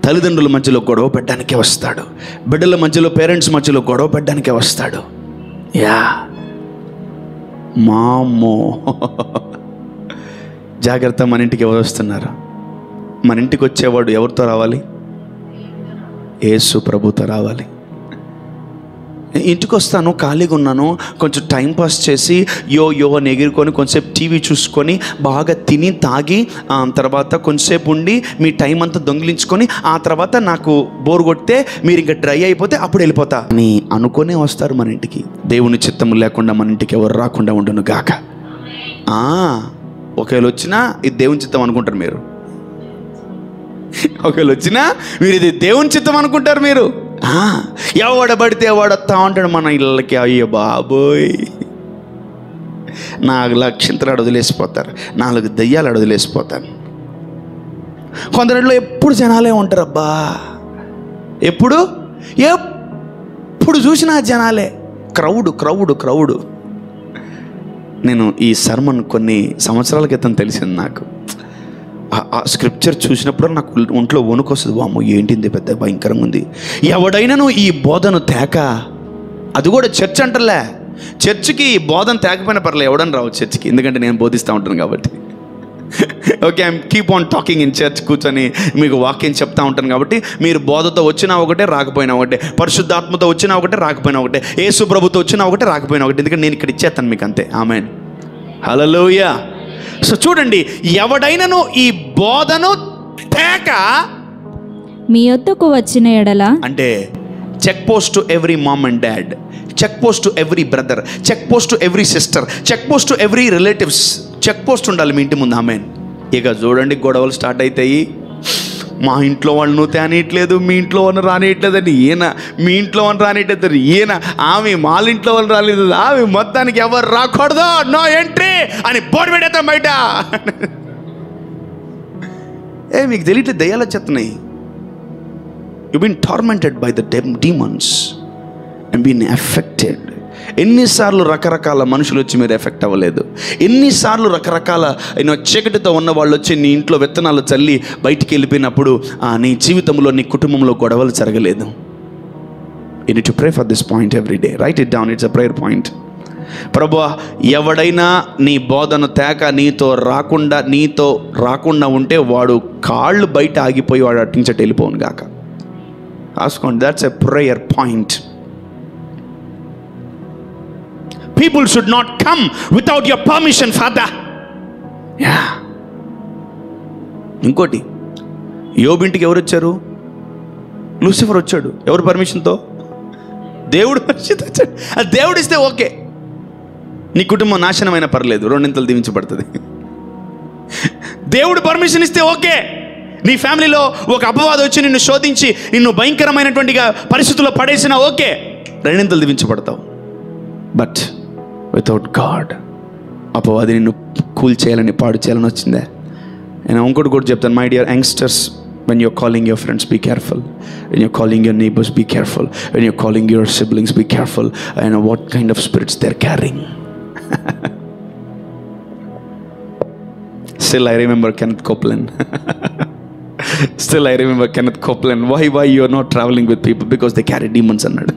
తల్లిదండ్రుల మధ్యలో గొడవ పెట్టడానికే వస్తాడు. బిడ్డల మధ్యలో, పేరెంట్స్ మధ్యలో గొడవ పెట్టడానికే వస్తాడు. యా మామో జాగ్రత్త. మన ఇంటికి ఎవరు వస్తున్నారు? మన ఇంటికి వచ్చేవాడు ఎవరితో రావాలి? యేసు ప్రభుతో రావాలి. ఇంటికి వస్తాను, ఖాళీగా ఉన్నాను, కొంచెం టైంపాస్ చేసి యో అని ఎగురుకొని కొంచెంసేపు టీవీ చూసుకొని బాగా తిని తాగి తర్వాత కొంచెంసేపు ఉండి మీ టైం అంతా దొంగిలించుకొని ఆ తర్వాత నాకు బోర్ కొడితే మీరు ఇంకా డ్రై అయిపోతే అప్పుడు వెళ్ళిపోతా అని అనుకునే వస్తారు మన ఇంటికి. దేవుని చిత్తము లేకుండా మన ఇంటికి ఎవరు రాకుండా ఉండును గాక. ఒకవేళ వచ్చినా ఇది దేవుని చిత్తం అనుకుంటారు మీరు. ఒకవేళ వచ్చినా మీరు ఇది దేవుని చిత్తం అనుకుంటారు మీరు. ఎవడబడితే వాడొస్తా ఉంటాడు మన ఇళ్ళకి. అయ్యో బాబోయ్, 4 లక్షంతరాడు వదిలేసిపోతారు, 4 దెయ్యాలు వదిలేసిపోతారు. కొందరిలో ఎప్పుడు జనాలే ఉంటారు. అబ్బా, ఎప్పుడు చూసినా జనాలే, క్రౌడ్. నేను ఈ సర్మన్ కొన్ని సంవత్సరాల క్రితం తెలిసింది నాకు. ఆ స్క్రిప్చర్ చూసినప్పుడు నాకు ఒంట్లో వణుకు వస్తుంది. వామ్మో, ఏంటింది, పెద్ద భయంకరంగా ఉంది. ఎవడైనాను ఈ బోధను తేక, అది కూడా చర్చ్ అంటలే, చర్చికి బోధన తేకపోయినా పర్లేదు, ఎవడని రావచ్చు చర్చికి, ఎందుకంటే నేను బోధిస్తూ ఉంటాను కాబట్టి. Okay, I'm keep on talking in church, కూర్చొని మీకు వాక్యం చెప్తా ఉంటాను కాబట్టి మీరు బోధతో వచ్చినా ఒకటే, రాకపోయినా ఒకటే, పరిశుద్ధాత్మతో వచ్చినా ఒకటే, రాకపోయినా ఒకటే, యేసు ప్రభుతో వచ్చినా ఒకటే, రాకపోయినా ఒకటే, ఎందుకంటే నేను ఇక్కడ ఇచ్చేస్తాను మీకు అంతే. ఆమేన్, హల్లెలూయా. సో చూడండి, ఎవడైనను ఈ బోధను తేక మీ యొద్దకు వచ్చిన ఎడల, అంటే check post to every mom and dad, check post to every brother, check post to every sister, check post to every relatives, check post ఉండాలి మీ ఇంటి ముందు. ఆమేన్. ఇక చూడండి, గొడవలు స్టార్ట్ అవుతాయి. మా ఇంట్లో వాళ్ళు నువ్వు తేనీయట్లేదు, మీ ఇంట్లో వాళ్ళు రానియట్లేదని ఈయన, మీ ఇంట్లో వాళ్ళు రానియట్లేదు ఈయన, ఆమె వాళ్ళ ఇంట్లో వాళ్ళు రాలేదు, ఆమె మొత్తానికి ఎవరు రాకూడదు, నో ఎంట్రీ అని బోర్డు పెడతాం బయట. మీకు తెలియట్లేదు, దయ్యాలు వచ్చేస్తున్నాయి. You been tormented by the demons and been affected. ఎన్నిసార్లు రకరకాల మనుషులు వచ్చి మీరు ఎఫెక్ట్ అవ్వలేదు? ఎన్నిసార్లు రకరకాల చీకటితో ఉన్న వాళ్ళు వచ్చి నీ ఇంట్లో విత్తనాలు చల్లి బయటికి వెళ్ళిపోయినప్పుడు నీ జీవితంలో, నీ కుటుంబంలో గొడవలు జరగలేదు? You need to pray for this point every day. Right it down, it's a prayer point. ప్రభువా, ఎవడైనా నీ బోధన తేక నీతో రాకుండా ఉంటే వాడు కాళ్ళు బయట ఆగిపోయి వాడు అట్టించట వెళ్ళిపోను గాక. రాసుకోండి, that's a prayer point. People should not come without your permission, Father. Yeah. ఇంకోటి, యోబింటికి ఎవరు వచ్చారు? లూసిఫర్ వచ్చాడు. ఎవరు పర్మిషన్తో? దేవుడు పర్మిషన్ వచ్చాడు. అది దేవుడు ఇస్తే ఓకే, నీ కుటుంబం నాశనమైనా పర్లేదు, 2 దీవించబడుతుంది. దేవుడు పర్మిషన్ ఇస్తే ఓకే, నీ ఫ్యామిలీలో ఒక అపవాదం వచ్చి నిన్ను శోధించి నిన్ను భయంకరమైనటువంటి పరిస్థితుల్లో పడేసినా ఓకే, 2 దీవించబడతావు. బట్ వితౌట్ గాడ్, అపవాది నిన్ను కూల్ చేయాలని, పాడు చేయాలని వచ్చిందే. నేను ఇంకోటి కూడా చెప్తాను, my dear youngsters, when you're calling your friends, be careful. When you're calling your neighbors, be careful. When you're calling your siblings, be careful. And what kind of spirits they're carrying. Still I remember Kenneth Copeland. Why you're not traveling with people? Because they carry demons అన్నాడు.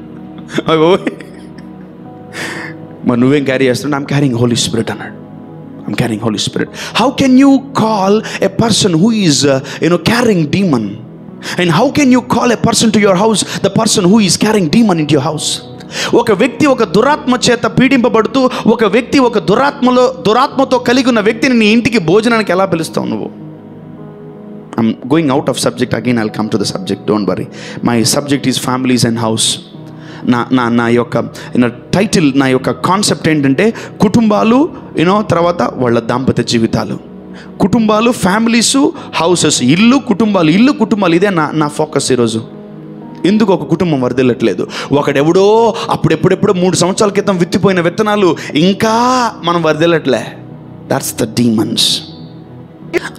మరి నువ్వేం క్యారీ చేస్తున్నావు? ఐమ్ క్యారింగ్ హోలీ స్పిరిట్ అన్నాడు. I'm carrying holy spirit. How can you call a person who is carrying demon? And how can you call a person to your house the person who is carrying demon in your house? ఒక వ్యక్తి ఒక దురాత్మ చేత పీడింపబడుతూ, ఒక వ్యక్తి ఒక దురాత్మతో కలిగి ఉన్న వ్యక్తిని నీ ఇంటికి భోజనానికి ఎలా పిలుస్తావు నువ్వు? I'm going out of subject, again I'll come to the subject, don't worry. My subject is families and house. నా యొక్క టైటిల్, నా యొక్క కాన్సెప్ట్ ఏంటంటే కుటుంబాలు, తర్వాత వాళ్ళ దాంపత్య జీవితాలు. కుటుంబాలు, ఫ్యామిలీసు, హౌసెస్, ఇల్లు కుటుంబాలు. ఇదే నా ఫోకస్ ఈరోజు. ఎందుకు ఒక కుటుంబం వర్ధిల్లట్లేదు? ఒకడెవడో అప్పుడెప్పుడెప్పుడో 3 సంవత్సరాల క్రితం విత్తిపోయిన విత్తనాలు ఇంకా మనం వర్ధిల్లట్లే. That's the demons.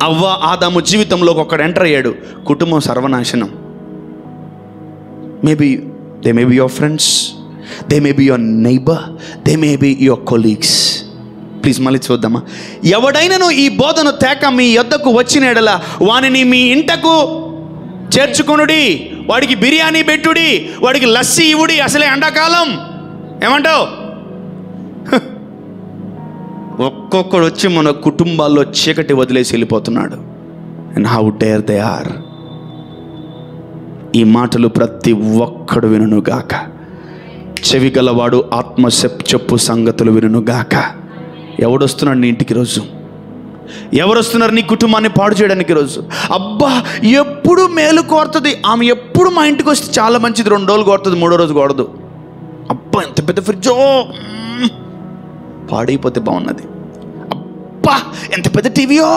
అవ్వ ఆదాము జీవితంలోకి ఒకడు ఎంటర్ అయ్యాడు, కుటుంబం సర్వనాశనం. Maybe they may be your friends, they may be your neighbour, they may be your colleagues. Please మళ్ళీ చూద్దామా. ఎవడైనను ఈ బోధను తేక మీ యొద్దకు వచ్చిన ఎడల వానిని మీ ఇంటకు చేర్చుకొనుడి, వాడికి బిర్యానీ పెట్టుడి, వాడికి లస్సీ ఇవ్వుడి. అసలే ఎండాకాలం, ఏమంటావు? ఒక్కొక్కడు వచ్చి మన కుటుంబాల్లో చీకటి వదిలేసి వెళ్ళిపోతున్నాడు. And how dare they are. ఈ మాటలు ప్రతి ఒక్కడు వినుగాక. చెవి గలవాడు ఆత్మ చెప్పు సంగతులు వినుగాక. ఎవడొస్తున్నాడు నీ ఇంటికి రోజు? ఎవరు వస్తున్నారు నీ కుటుంబాన్ని పాడు చేయడానికి రోజు? అబ్బా ఎప్పుడు మేలు కోరుతుంది ఆమె, ఎప్పుడు మా ఇంటికి వస్తే చాలా మంచిది, 2 రోజులు కోరుతుంది, 3వ రోజు కోరదు. అబ్బా ఎంత పెద్ద ఫ్రిడ్జో, పాడైపోతే బాగున్నది. అబ్బా ఎంత పెద్ద టీవీయో,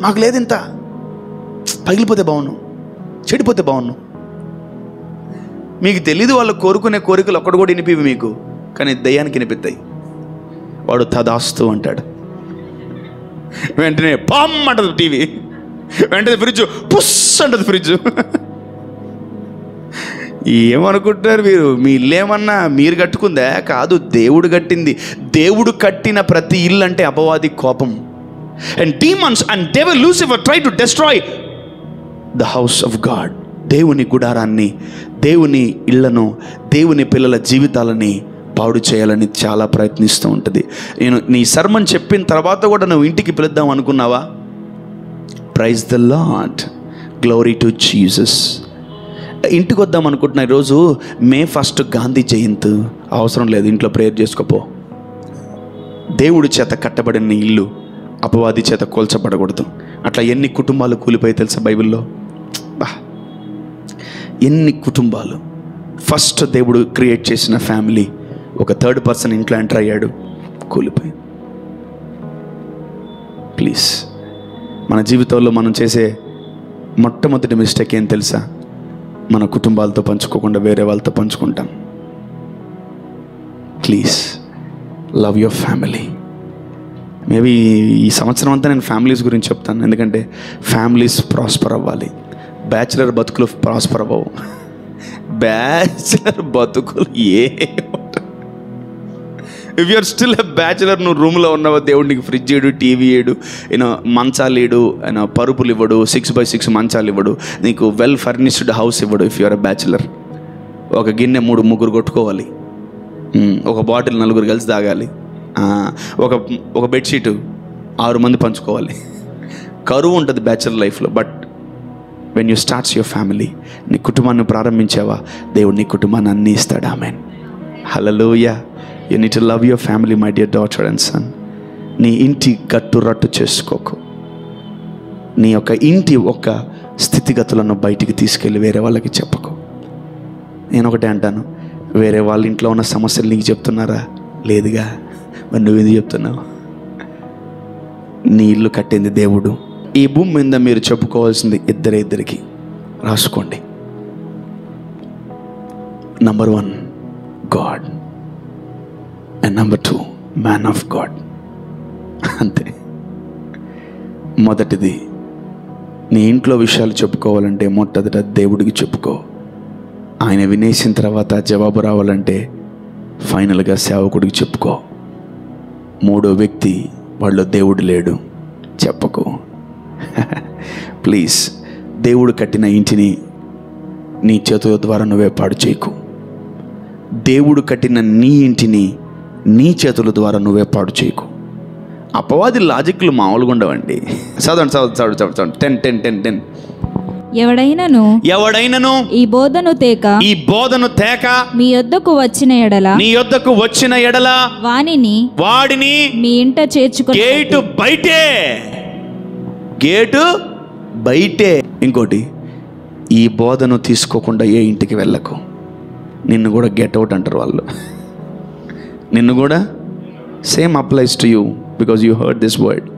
నాకు లేదు ఇంత, పగిలిపోతే బాగున్నాను, చెడిపోతే బాగున్నాను. మీకు తెలీదు వాళ్ళు కోరుకునే కోరికలు ఒక్కడు కూడా వినిపివి మీకు, కానీ దయ్యానికి వినిపిస్తాయి. వాడు తదాస్తు అంటాడు, వెంటనే పామ్ అంటది టీవీ, వెంటనే ఫ్రిడ్జ్ పుస్ అంటది ఫ్రిడ్జ్. ఏమనుకుంటున్నారు మీరు? మీ ఇల్లు ఏమన్నా మీరు కట్టుకుందా? కాదు, దేవుడు కట్టింది. దేవుడు కట్టిన ప్రతి ఇల్లు అంటే అపవాది కోపం. And demons and devil Lucifer try to destroy the house of God. దేవుని గుడారాన్ని, దేవుని ఇళ్లను, దేవుని పిల్లల జీవితాలని పాడు చేయాలని చాలా ప్రయత్నిస్తూ ఉంటుంది. నేను నీ సర్మన్ చెప్పిన తర్వాత కూడా నువ్వు ఇంటికి పిలుద్దాం అనుకున్నావా? Praise the Lord, glory to Jesus. ఇంటికి వద్దాం అనుకుంటున్నా. ఈరోజు May 1 గాంధీ జయంతి, అవసరం లేదు, ఇంట్లో ప్రేయర్ చేసుకోపో. దేవుడి చేత కట్టబడిన ఇల్లు అపవాది చేత కోల్చబడకూడదు. అట్లా ఎన్ని కుటుంబాలు కూలిపోయి తెలుసా బైబిల్లో? బా, ఎన్ని కుటుంబాలు. ఫస్ట్ దేవుడు క్రియేట్ చేసిన ఫ్యామిలీ, ఒక 3rd పర్సన్ ఇంట్లో ఎంటర్ అయ్యాడు, కూలిపోయి. ప్లీజ్, మన జీవితంలో మనం చేసే మొట్టమొదటి మిస్టేక్ ఏం తెలుసా? మన కుటుంబాలతో పంచుకోకుండా వేరే వాళ్ళతో పంచుకుంటాం. Please love your family. Maybe ఈ సంవత్సరం అంతా నేను ఫ్యామిలీస్ గురించి చెప్తాను, ఎందుకంటే ఫ్యామిలీస్ ప్రాస్పర్ అవ్వాలి. బ్యాచిలర్ బతుకులు ప్రాస్పర్ అవ్వవు. బ్యాచిలర్ బతుకులు if you're still a bachelor, నువ్వు రూమ్లో ఉన్నావా, దేవుడు నీకు ఫ్రిడ్జ్ ఇవ్వడు, టీవీ ఇవ్వడు, మంచాలు ఇవ్వడు, పరుపులు ఇవ్వడు, 6x6 మంచాలు ఇవ్వడు, నీకు వెల్ ఫర్నిష్డ్ హౌస్ ఇవ్వడు. ఇఫ్ యూఆర్ ఎ బ్యాచిలర్, ఒక గిన్నె 3-3 కొట్టుకోవాలి, ఒక బాటిల్ 4 కలిసి తాగాలి, ఒక బెడ్షీటు 6 మంది పంచుకోవాలి. కరువు ఉంటుంది బ్యాచిలర్ లైఫ్లో. But when you starts your family, నీ కుటుంబాన్ని ప్రారంభించావా, దేవుడు నీ కుటుంబాన్ని అన్నీ ఇస్తాడు. Amen, hallelujah. You need to love your family, my dear daughter and son. నీ ఇంటి గట్టు రట్టు చేసుకోకు. నీ యొక్క ఇంటి ఒక స్థితిగతులను బయటికి తీసుకెళ్ళి వేరే వాళ్ళకి చెప్పకు. నేను ఒకటే అంటాను, వేరే వాళ్ళ ఇంట్లో ఉన్న సమస్యలు నీకు చెప్తున్నారా? లేదుగా, మరి నువ్వేది చెప్తున్నావు? నీ ఇల్లు కట్టింది దేవుడు. ఈ భూమి మీద మీరు చెప్పుకోవాల్సింది ఇద్దరికి రాసుకోండి. Number 1 God, and number 2 man of God. అంతే. మొదటిది, నీ ఇంట్లో విషయాలు చెప్పుకోవాలంటే మొట్టమొదట దేవుడికి చెప్పుకో. ఆయన వినేసిన తర్వాత జవాబు రావాలంటే ఫైనల్గా సేవకుడికి చెప్పుకో. 3వ వ్యక్తి, వాళ్ళు దేవుడు లేడు, చెప్పకు. ప్లీజ్, దేవుడు కట్టిన ఇంటిని నీ చేతుల ద్వారా నువ్వే పాడు చేయకు. దేవుడు కట్టిన నీ ఇంటిని నీ చేతుల ద్వారా నువ్వే పాడు చేయకు. అపవాది లాజిక్లు మామూలుగా ఉండవండి. చదవండి 10. ఎవడైనను ఈ బోధను తేక మీ యొద్దకు వచ్చిన ఎడల వాడిని మీ ఇంట చేర్చుకో. గేటు బయటే. ఇంకోటి, ఈ బోధను తీసుకోకుండా ఏ ఇంటికి వెళ్ళకు. నిన్ను కూడా గెట్ అవుట్ అంటారు వాళ్ళు. నిన్ను కూడా same applies to you because you heard this word.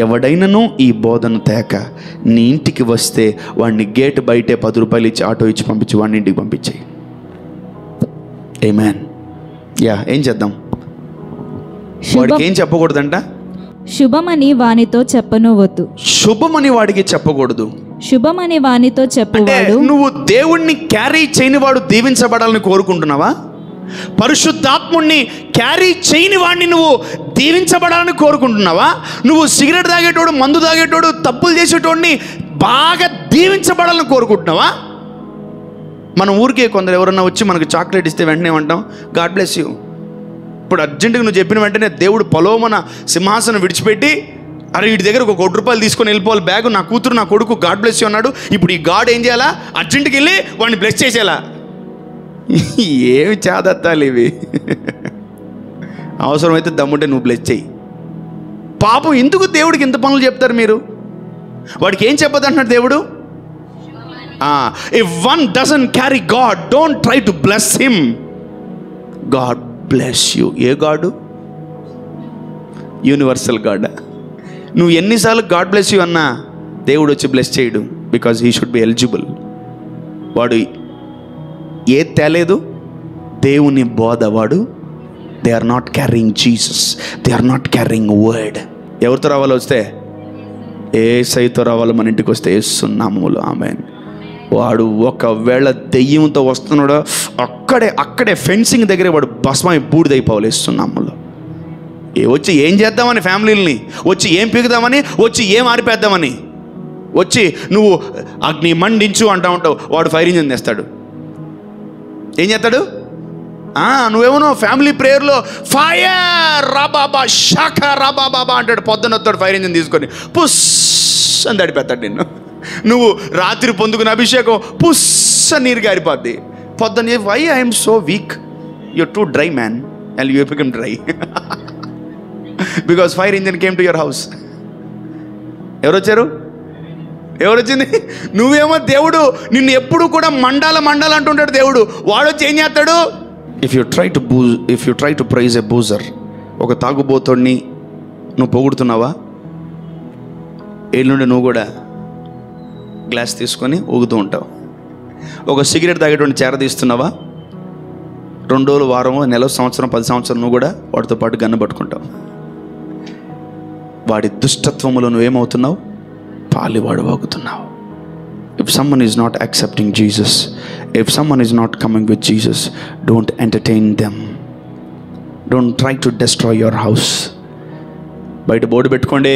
ఎవడైనాను ఈ బోధన తేక నీ ఇంటికి వస్తే వాడిని గేట్ బయటే 10 రూపాయలు ఇచ్చి ఆటో ఇచ్చి పంపించి వాడిని ఇంటికి పంపించేయి. ఆమేన్. ఏం చేద్దాం? వాడికి ఏం చెప్పకూడదంట? శుభమని వానితో చెప్పనవద్దు. శుభమని వాడికి చెప్పకూడదు. శుభమని వానితో చెప్పువాడు. నువ్వు దేవుణ్ణి క్యారీ చేయని వాడు దీవించబడాలని కోరుకుంటున్నావా? పరిశుద్ధాత్ముణ్ణి క్యారీ చేయని వాడిని నువ్వు దీవించబడాలని కోరుకుంటున్నావా? నువ్వు సిగరెట్ తాగేటోడు, మందు తాగేటోడు, తప్పులు చేసేటోడిని బాగా దీవించబడాలని కోరుకుంటున్నావా? మన ఊరికే కొందరు ఎవరన్నా వచ్చి మనకు చాక్లెట్ ఇస్తే వెంటనే ఏమంటాం? God bless you. ఇప్పుడు అర్జెంటుగా నువ్వు చెప్పిన వెంటనే దేవుడు పొలోమన సింహాసనం విడిచిపెట్టి, అరే వీటి దగ్గర 1 కోటి రూపాయలు తీసుకొని వెళ్ళిపోవాలి బ్యాగు, నా కూతురు నా కొడుకు గాడ్ బ్లెస్ యూ అన్నాడు, ఇప్పుడు ఈ గాడ్ ఏం చేయాలా? అర్జెంటుకి వెళ్ళి వాడిని బ్లెస్ చేసేలా. ఏమి చాదత్తాలు ఇవి. అవసరమైతే దమ్ముంటే నువ్వు బ్లెస్ చెయ్యి. పాపం ఎందుకు దేవుడికి ఇంత పనులు చెప్తారు మీరు? వాడికి ఏం చెప్పదు అంటున్నాడు దేవుడు? If one doesn't carry God, don't try to bless him. God bless you. ఏ గాడు? Universal God. నువ్వు ఎన్నిసార్లు గాడ్ బ్లెస్ యూ అన్నా దేవుడు వచ్చి బ్లెస్ చేయడు. Because he should be eligible. వాడు ఏది తేలేదు? దేవుని బోధ. వాడు they are not carrying Jesus, they are not carrying word. ఎవరితో రావాలో వస్తే? యేసయ్యతో రావాలి. మన ఇంటికి వస్తే యేసు నామములో ఆమేన్. వాడు ఒకవేళ దెయ్యంతో వస్తున్నాడో అక్కడే ఫెన్సింగ్ దగ్గరే వాడు భస్మై బూడిదైపోవాలి యేసు నామములో. వచ్చి ఏం చేద్దామని, ఫ్యామిలీని వచ్చి ఏం పీకుదామని, వచ్చి ఏం ఆరిపేద్దామని, వచ్చి నువ్వు అగ్ని మండించు అంటూ ఉంటావు, వాడు ఫైర్ ఇంజిన్ తెస్తాడు. ఏం చేస్తాడు? నువ్వేమో ఫ్యామిలీ ప్రేయర్లో ఫైర్ రాబాబా శాఖ రాబాబా అంటాడు, పొద్దున వస్తాడు ఫైర్ ఇంజిన్ తీసుకొని పుస్ అని తడిపెత్తాడు నిన్ను. నువ్వు రాత్రి పొందుకున్న అభిషేకం పుస్ అని నీరు గారిపోద్ది. పొద్దున్న why I'm so weak, you're too dry man and you become dry because fire engine came to your house. ఎవరు వచ్చారు? ఎవరు వచ్చింది? నువ్వేమో దేవుడు నిన్ను ఎప్పుడు కూడా మండాల అంటుంటాడు దేవుడు. వాడు వచ్చి ఏం చేస్తాడు? If you try to praise a boozer, ఒక తాగుబోతోడిని నువ్వు పొగుడుతున్నావా? ఏళ్ళుండి నువ్వు కూడా గ్లాస్ తీసుకొని ఊగుతూ ఉంటావు. ఒక సిగరెట్ తాగేటువంటి చేరదీస్తున్నావా? 2 రోజులు, వారం, నెల, సంవత్సరం, 10 సంవత్సరాలు నువ్వు కూడా వాడితో పాటు గన్ను పట్టుకుంటావు. వాడి దుష్టత్వములో నువ్వేమవుతున్నావు? పాలివాడు వాగుతున్నావు. If someone is not accepting Jesus, if someone is not coming with Jesus, don't entertain them. Don't try to destroy your house. బయట బోర్డు పెట్టుకోండి,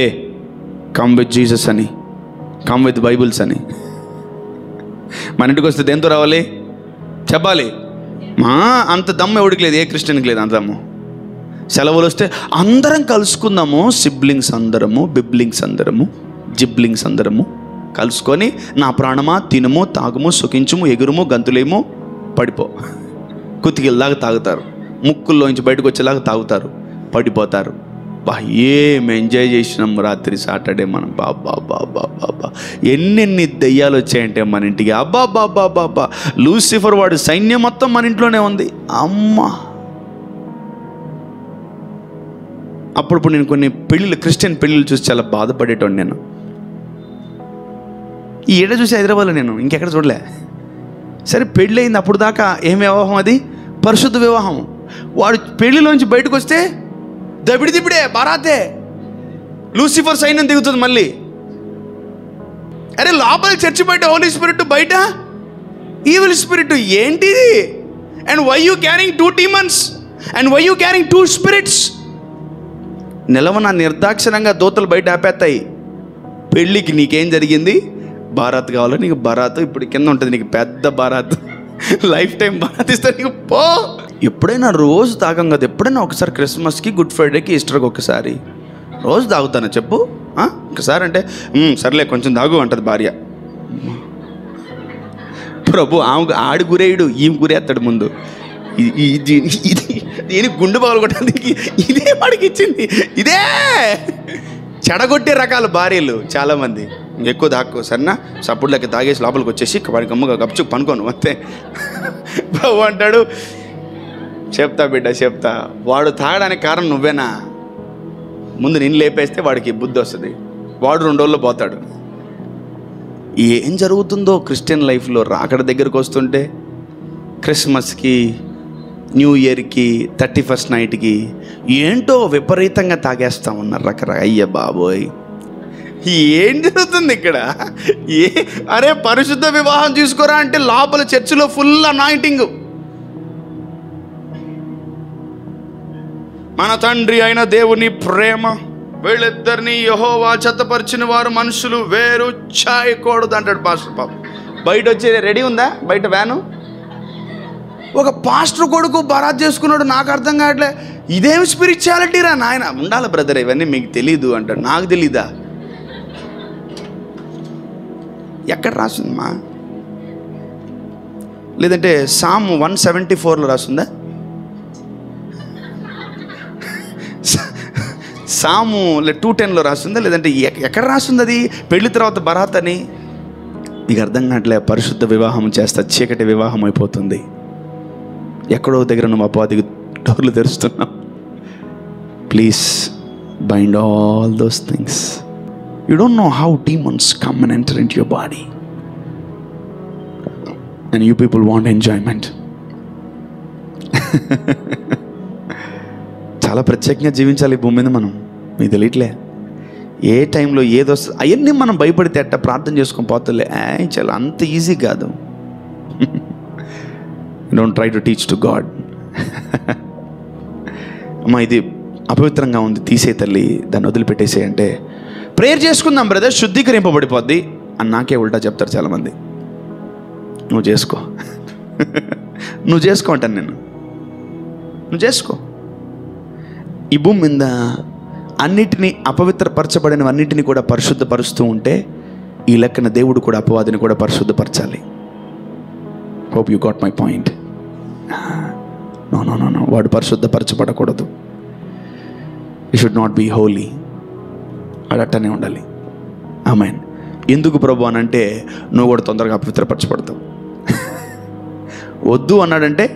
కమ్ విత్ జీసస్ అని, కమ్ విత్ బైబుల్స్ అని. మన ఇంటికి వస్తే దేంతో రావాలి? చెప్పాలి. అంత దమ్ము ఎవడికి లేదు, ఏ క్రిస్టియన్కి లేదు అంత దమ్ము. సెలవులు వస్తే అందరం కలుసుకుందాము, సిబ్లింగ్స్ అందరము, బిబ్లింగ్స్ అందరము, జిబ్లింగ్స్ అందరము కలుసుకొని, నా ప్రాణమా తినుము, తాగుము, సుఖించుము, ఎగురుము, గంతులేము, పడిపో. కుతికిల్లాగా తాగుతారు, ముక్కుల్లోంచి బయటకు వచ్చేలాగా తాగుతారు, పడిపోతారు. ఏం ఎంజాయ్ చేసినాం రాత్రి సాటర్డే మనం. బాబా ఎన్నెన్ని దెయ్యాలు వచ్చాయంటే మన ఇంటికి. అబ్బాబాబాబా లూసిఫర్ వాడు సైన్యం మొత్తం మన ఇంట్లోనే ఉంది. అమ్మా, అప్పుడు నేను కొన్ని పెళ్ళిళ్ళు, క్రిస్టియన్ పెళ్ళిళ్ళు చూసి చాలా బాధపడేటోడు నేను. ఈ ఏడ చూసి హైదరాబాద్లో నేను ఇంకెక్కడ చూడలే. సరే పెళ్ళి అయింది, అప్పుడు దాకా ఏం వివాహం? అది పరిశుద్ధ వివాహం. వాడు పెళ్ళిలోంచి బయటకు వస్తే దబిడిదిబిడే బారాతే, లూసిఫర్ సైన్యం దిగుతుంది మళ్ళీ. అరే లోపల చర్చి బయట హోలీ స్పిరిట్, బయట ఈవిల్ స్పిరిట్. ఏంటిది? And why you carrying 2 demons? And why you carrying 2 spirits? నిలవన నిర్దాక్షిణంగా దోతలు బయట ఆపేస్తాయి. పెళ్ళికి నీకేం జరిగింది? బారాత్ కావాలో నీకు బారాత్ ఇప్పుడు కింద ఉంటుంది, నీకు పెద్ద బారాత్, లైఫ్ టైం బారాత్ ఇస్తా నీకు. పో. ఎప్పుడైనా రోజు తాగం కదా, ఎప్పుడైనా ఒకసారి క్రిస్మస్కి, గుడ్ ఫ్రైడేకి, ఈస్టర్కి ఒకసారి. రోజు తాగుతానా చెప్పు? ఒకసారి అంటే సర్లే కొంచెం తాగు అంటది భార్య. ప్రభు ఆడి గురేయుడు, ఈమె గురేస్తాడు ముందు. దీనికి గుండు పగలు కొట్టడానికి ఇదే వాడికి ఇచ్చింది. ఇదే చెడగొట్టే రకాల భార్యలు చాలామంది. ఇంకెక్కువ దాక్కో సరేనా, సప్పుడులకి తాగేసి లోపలికి వచ్చేసి వాడి గమ్ముగా గప్చు పనుకోను అంతే. బాబు అంటాడు, చెప్తా బిడ్డ చెప్తా, వాడు తాగడానికి కారణం నువ్వేనా? ముందు నేను లేపేస్తే వాడికి బుద్ధి వస్తుంది, వాడు 2 రోజుల్లో పోతాడు. ఏం జరుగుతుందో క్రిస్టియన్ లైఫ్లో రాకడ దగ్గరకు వస్తుంటే, క్రిస్మస్కి, న్యూ ఇయర్కి, 31st నైట్కి ఏంటో విపరీతంగా తాగేస్తా ఉన్నారు రకరకాల. అయ్య బాబోయ్, ఏం జరుగుతుంది ఇక్కడ? అరే పరిశుద్ధ వివాహం చేసుకోరా అంటే లోపల చర్చిలో ఫుల్ అనాయింటింగ్. మన తండ్రి అయిన దేవుని ప్రేమ, వీళ్ళిద్దరిని యెహోవా చెత్తపరిచిన వారు మనుషులు వేరు చేయకూడదు అంటాడు పాస్టర్. పాప బయట వచ్చి రెడీ ఉందా? బయట వ్యాను. ఒక పాస్టర్ కొడుకు బరాత్ చేసుకున్నాడు. నాకు అర్థం కావట్లే, ఇదేం స్పిరిచువాలిటీ రా నాయన. ఉండాలి బ్రదర్, ఇవన్నీ మీకు తెలీదు అంటాడు. నాకు తెలీదా? ఎక్కడ రాసిందమ్మా? లేదంటే సామ్ 174లో రాసిందా? సాము 210లో రాస్తుందా? లేదంటే ఎక్కడ రాస్తుంది అది? పెళ్లి తర్వాత బరాత్ అని. నీకు అర్థం కావట్లే, పరిశుద్ధ వివాహం చేస్తా చీకటి వివాహం అయిపోతుంది. ఎక్కడో దగ్గర నువ్వు అపవాదికి డోర్లు తెరుస్తున్నావు. Please bind all those things. You don't know how demons come and enter in your body and you people want enjoyment. చాలా ప్రత్యేకంగా జీవించాలి ఈ భూమి మీద మనం. మీకు తెలియట్లే ఏ టైంలో ఏదో వస్తుంది. అవన్నీ మనం భయపడితే అట్ట ప్రార్థన చేసుకొని పోతలే. చాలా అంత ఈజీ కాదు. Don't try to teach to God. అమ్మా ఇది అపవిత్రంగా ఉంది, తీసే తల్లి, దాన్ని వదిలిపెట్టేసే అంటే ప్రేయర్ చేసుకుందాం బ్రదర్, శుద్ధీకరింపబడిపోద్ది అని నాకే ఉల్టా చెప్తారు చాలామంది. నువ్వు చేసుకో, నువ్వు చేసుకో అంటాను నేను. నువ్వు చేసుకో. ఈ భూమి మీద అన్నిటినీ అపవిత్రపరచబడినవన్నిటినీ కూడా పరిశుద్ధపరుస్తూ ఉంటే ఈ లెక్కన దేవుడు కూడా అపవాదిని కూడా పరిశుద్ధపరచాలి. Hope you got my point. No no no no వాడు పరిశుద్ధపరచబడకూడదు. You should not be holy. వాడు అట్టనే ఉండాలి. ఆమేన్. ఎందుకు ప్రభు అని అంటే నువ్వు కూడా తొందరగా అపవిత్రపరచబడతావు. వద్దు అన్నాడంటే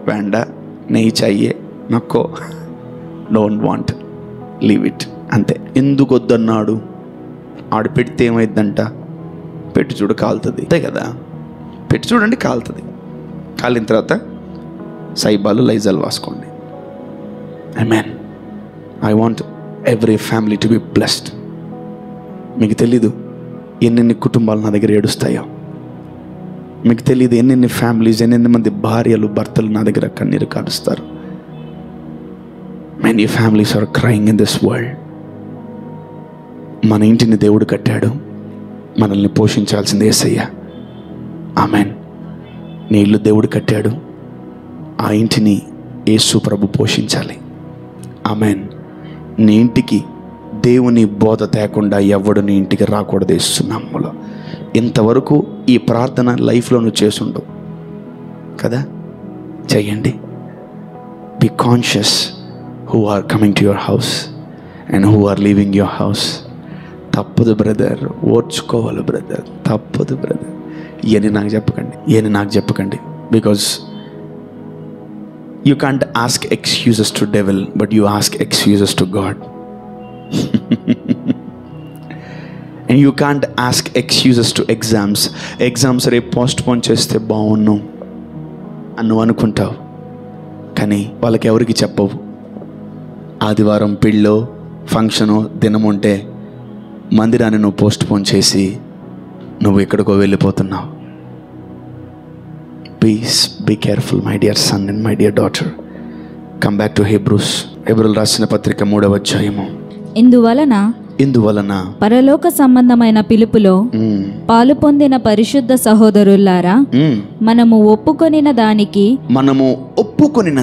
వేండా, నెయ్యి చాయ్యే, నక్కో, డోంట్ వాంట్, లీవ్ ఇట్, అంతే. ఎందుకు వద్దన్నాడు? ఆడు పెడితే ఏమైందంట? పెట్టి చూడు కాలుతుంది, అంతే కదా. పెట్టి చూడండి కాలుతుంది. కాలిన తర్వాత సైబాలు లైజాలు వాసుకోండి. Amen. I want every family to be blessed. మీకు తెలీదు ఎన్నెన్ని కుటుంబాలు నా దగ్గర ఏడుస్తాయో. మీకు తెలియదు ఎన్నెన్ని ఫ్యామిలీస్, ఎన్నెన్ని మంది భార్యలు భర్తలు నా దగ్గర కన్నీరు కారుస్తారు. Many families are crying in this world. మన ఇంటిని దేవుడు కట్టాడు, మనల్ని పోషించాల్సింది యేసయ్య. ఆమేన్. నీ ఇల్లు దేవుడు కట్టాడు, ఆ ఇంటిని యేసు ప్రభు పోషించాలి. ఆమేన్. నీ ఇంటికి దేవుని బోధ తేకుండా ఎవడు నీ ఇంటికి రాకూడదు యేసునామములో. ఇంతవరకు ఈ ప్రార్థన లైఫ్లో నువ్వు చేసుండవు కదా. చెయ్యండి. Be conscious who are coming to your house and who are leaving your house. తప్పదు బ్రదర్, ఓర్చుకోవాలి బ్రదర్, తప్పదు బ్రదర్. ఇవన్నీ నాకు చెప్పకండి. Because you can't ask excuses to devil, but you ask excuses to God. And you can't ask excuses to exams రేపు పోస్ట్పోన్ చేస్తే బాగున్నాం అని నువ్వు అనుకుంటావు, కానీ వాళ్ళకి ఎవరికి చెప్పవు. ఆదివారం పెళ్ళో ఫంక్షను దినం ఉంటే మందిరాన్ని నువ్వు పోస్ట్పోన్ చేసి నువ్వు ఎక్కడికో వెళ్ళిపోతున్నావు. Please be careful my dear son and my dear daughter. Come back to Hebrews. హెబ్రూలు రాసిన పత్రిక 3వ అధ్యాయము. ఇందువలన పరలోక సంబంధమైన పిలుపులో పాలు పొందిన పరిశుద్ధ సహోదరులారా, మనము ఒప్పుకొనిన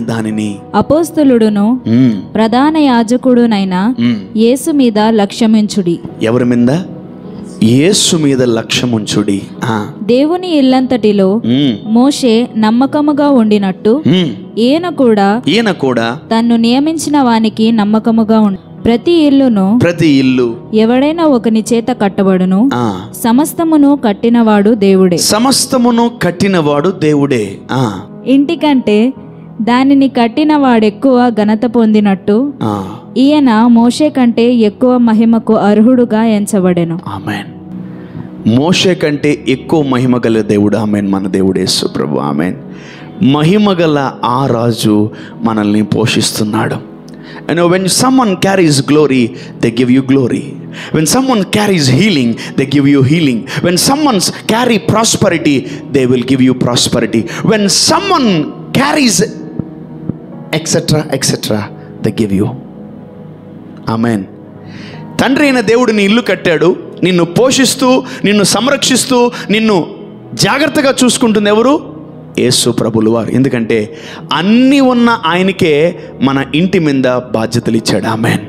దానిని అపోస్తలుడును ప్రధాన యాజకుడునైన యేసు మీద లక్ష్యముంచుడి. ఎవరి మీద? యేసు మీద లక్ష్యముంచుడి. దేవుని ఇల్లంతటిలో మోషే నమ్మకముగా ఉండినట్టు ఈయన కూడా తన్ను నియమించిన వానికి నమ్మకముగా ఉండి ప్రతి ఇల్లు ఎవడైనా ఒకని చేత కట్టబడును, సమస్తమును కట్టినవాడు దేవుడే. ఇంటికంటే దానిని కట్టిన వాడెక్కువ ఘనత పొందినట్టు ఈయన మోషే కంటే ఎక్కువ మహిమకు అర్హుడుగా ఎంచబడెను. ఆమేన్. మోషే కంటే ఎక్కువ మహిమ గల దేవుడు ఆమేన్ మన దేవుడు యేసు ప్రభు. ఆమేన్. మహిమ గల ఆ రాజు మనల్ని పోషిస్తున్నాడు. And when someone carries glory, they give you glory. When someone carries healing, they give you healing. When someone carry prosperity, they will give you prosperity. When someone carries etc etc, they give you. Amen. తండ్రి అయిన దేవుడు నీ ఇల్లు కట్టాడు, నిన్ను పోషిస్తూ నిన్ను సంరక్షిస్తూ నిన్ను జాగ్రత్తగా చూసుకుంటుంది ఎవరు? యేసు ప్రభులు వారు. ఎందుకంటే అన్నీ ఉన్న ఆయనకే మన ఇంటి మీద బాధ్యతలు ఇచ్చాడు. Amen.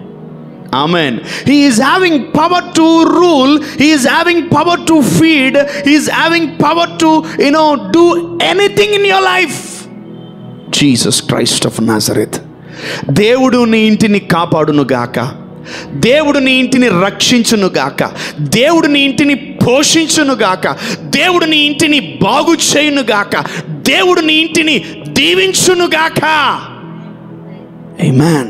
Amen. He is having power to rule. He is having power to feed. He is having power to do anything in your life. Jesus Christ of Nazareth. దేవుడు నీ ఇంటిని కాపాడును గాక, దేవుడు నీ ఇంటిని రక్షించును గాక, దేవుడు నీ ఇంటిని పోషించును గాక, దేవుడు నీ ఇంటిని బాగు చేయును గాక, దేవుడు నీ ఇంటిని దీవించును గాక. Amen.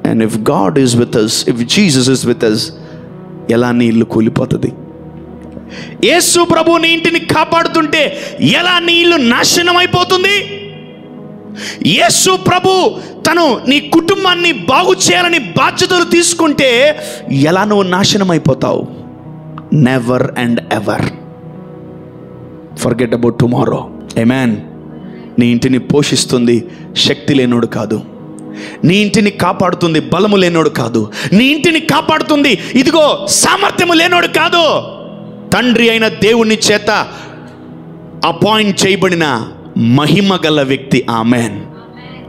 And if God is with us, if Jesus is with us, ఎలా నీ ఇల్లు కూలిపోతుంది? యేసు ప్రభు నీ ఇంటిని కాపాడుతుంటే ఎలా నీ ఇల్లు నాశనం అయిపోతుంది? యేసు ప్రభు తను నీ కుటుంబాన్ని బాగు చేయాలని బాధ్యతలు తీసుకుంటే ఎలా నువ్వు నాశనం అయిపోతావు? Never and ever. Forget about tomorrow. Amen. నీ ఇంటిని పోషిస్తుంది శక్తి లేనోడు కాదు, నీ ఇంటిని కాపాడుతుంది బలము లేనోడు కాదు, నీ ఇంటిని కాపాడుతుంది ఇదిగో సామర్థ్యము లేనోడు కాదు, తండ్రి అయిన దేవుని చేత అపాయింట్ చేయబడిన మహిమ గల వ్యక్తి. Amen.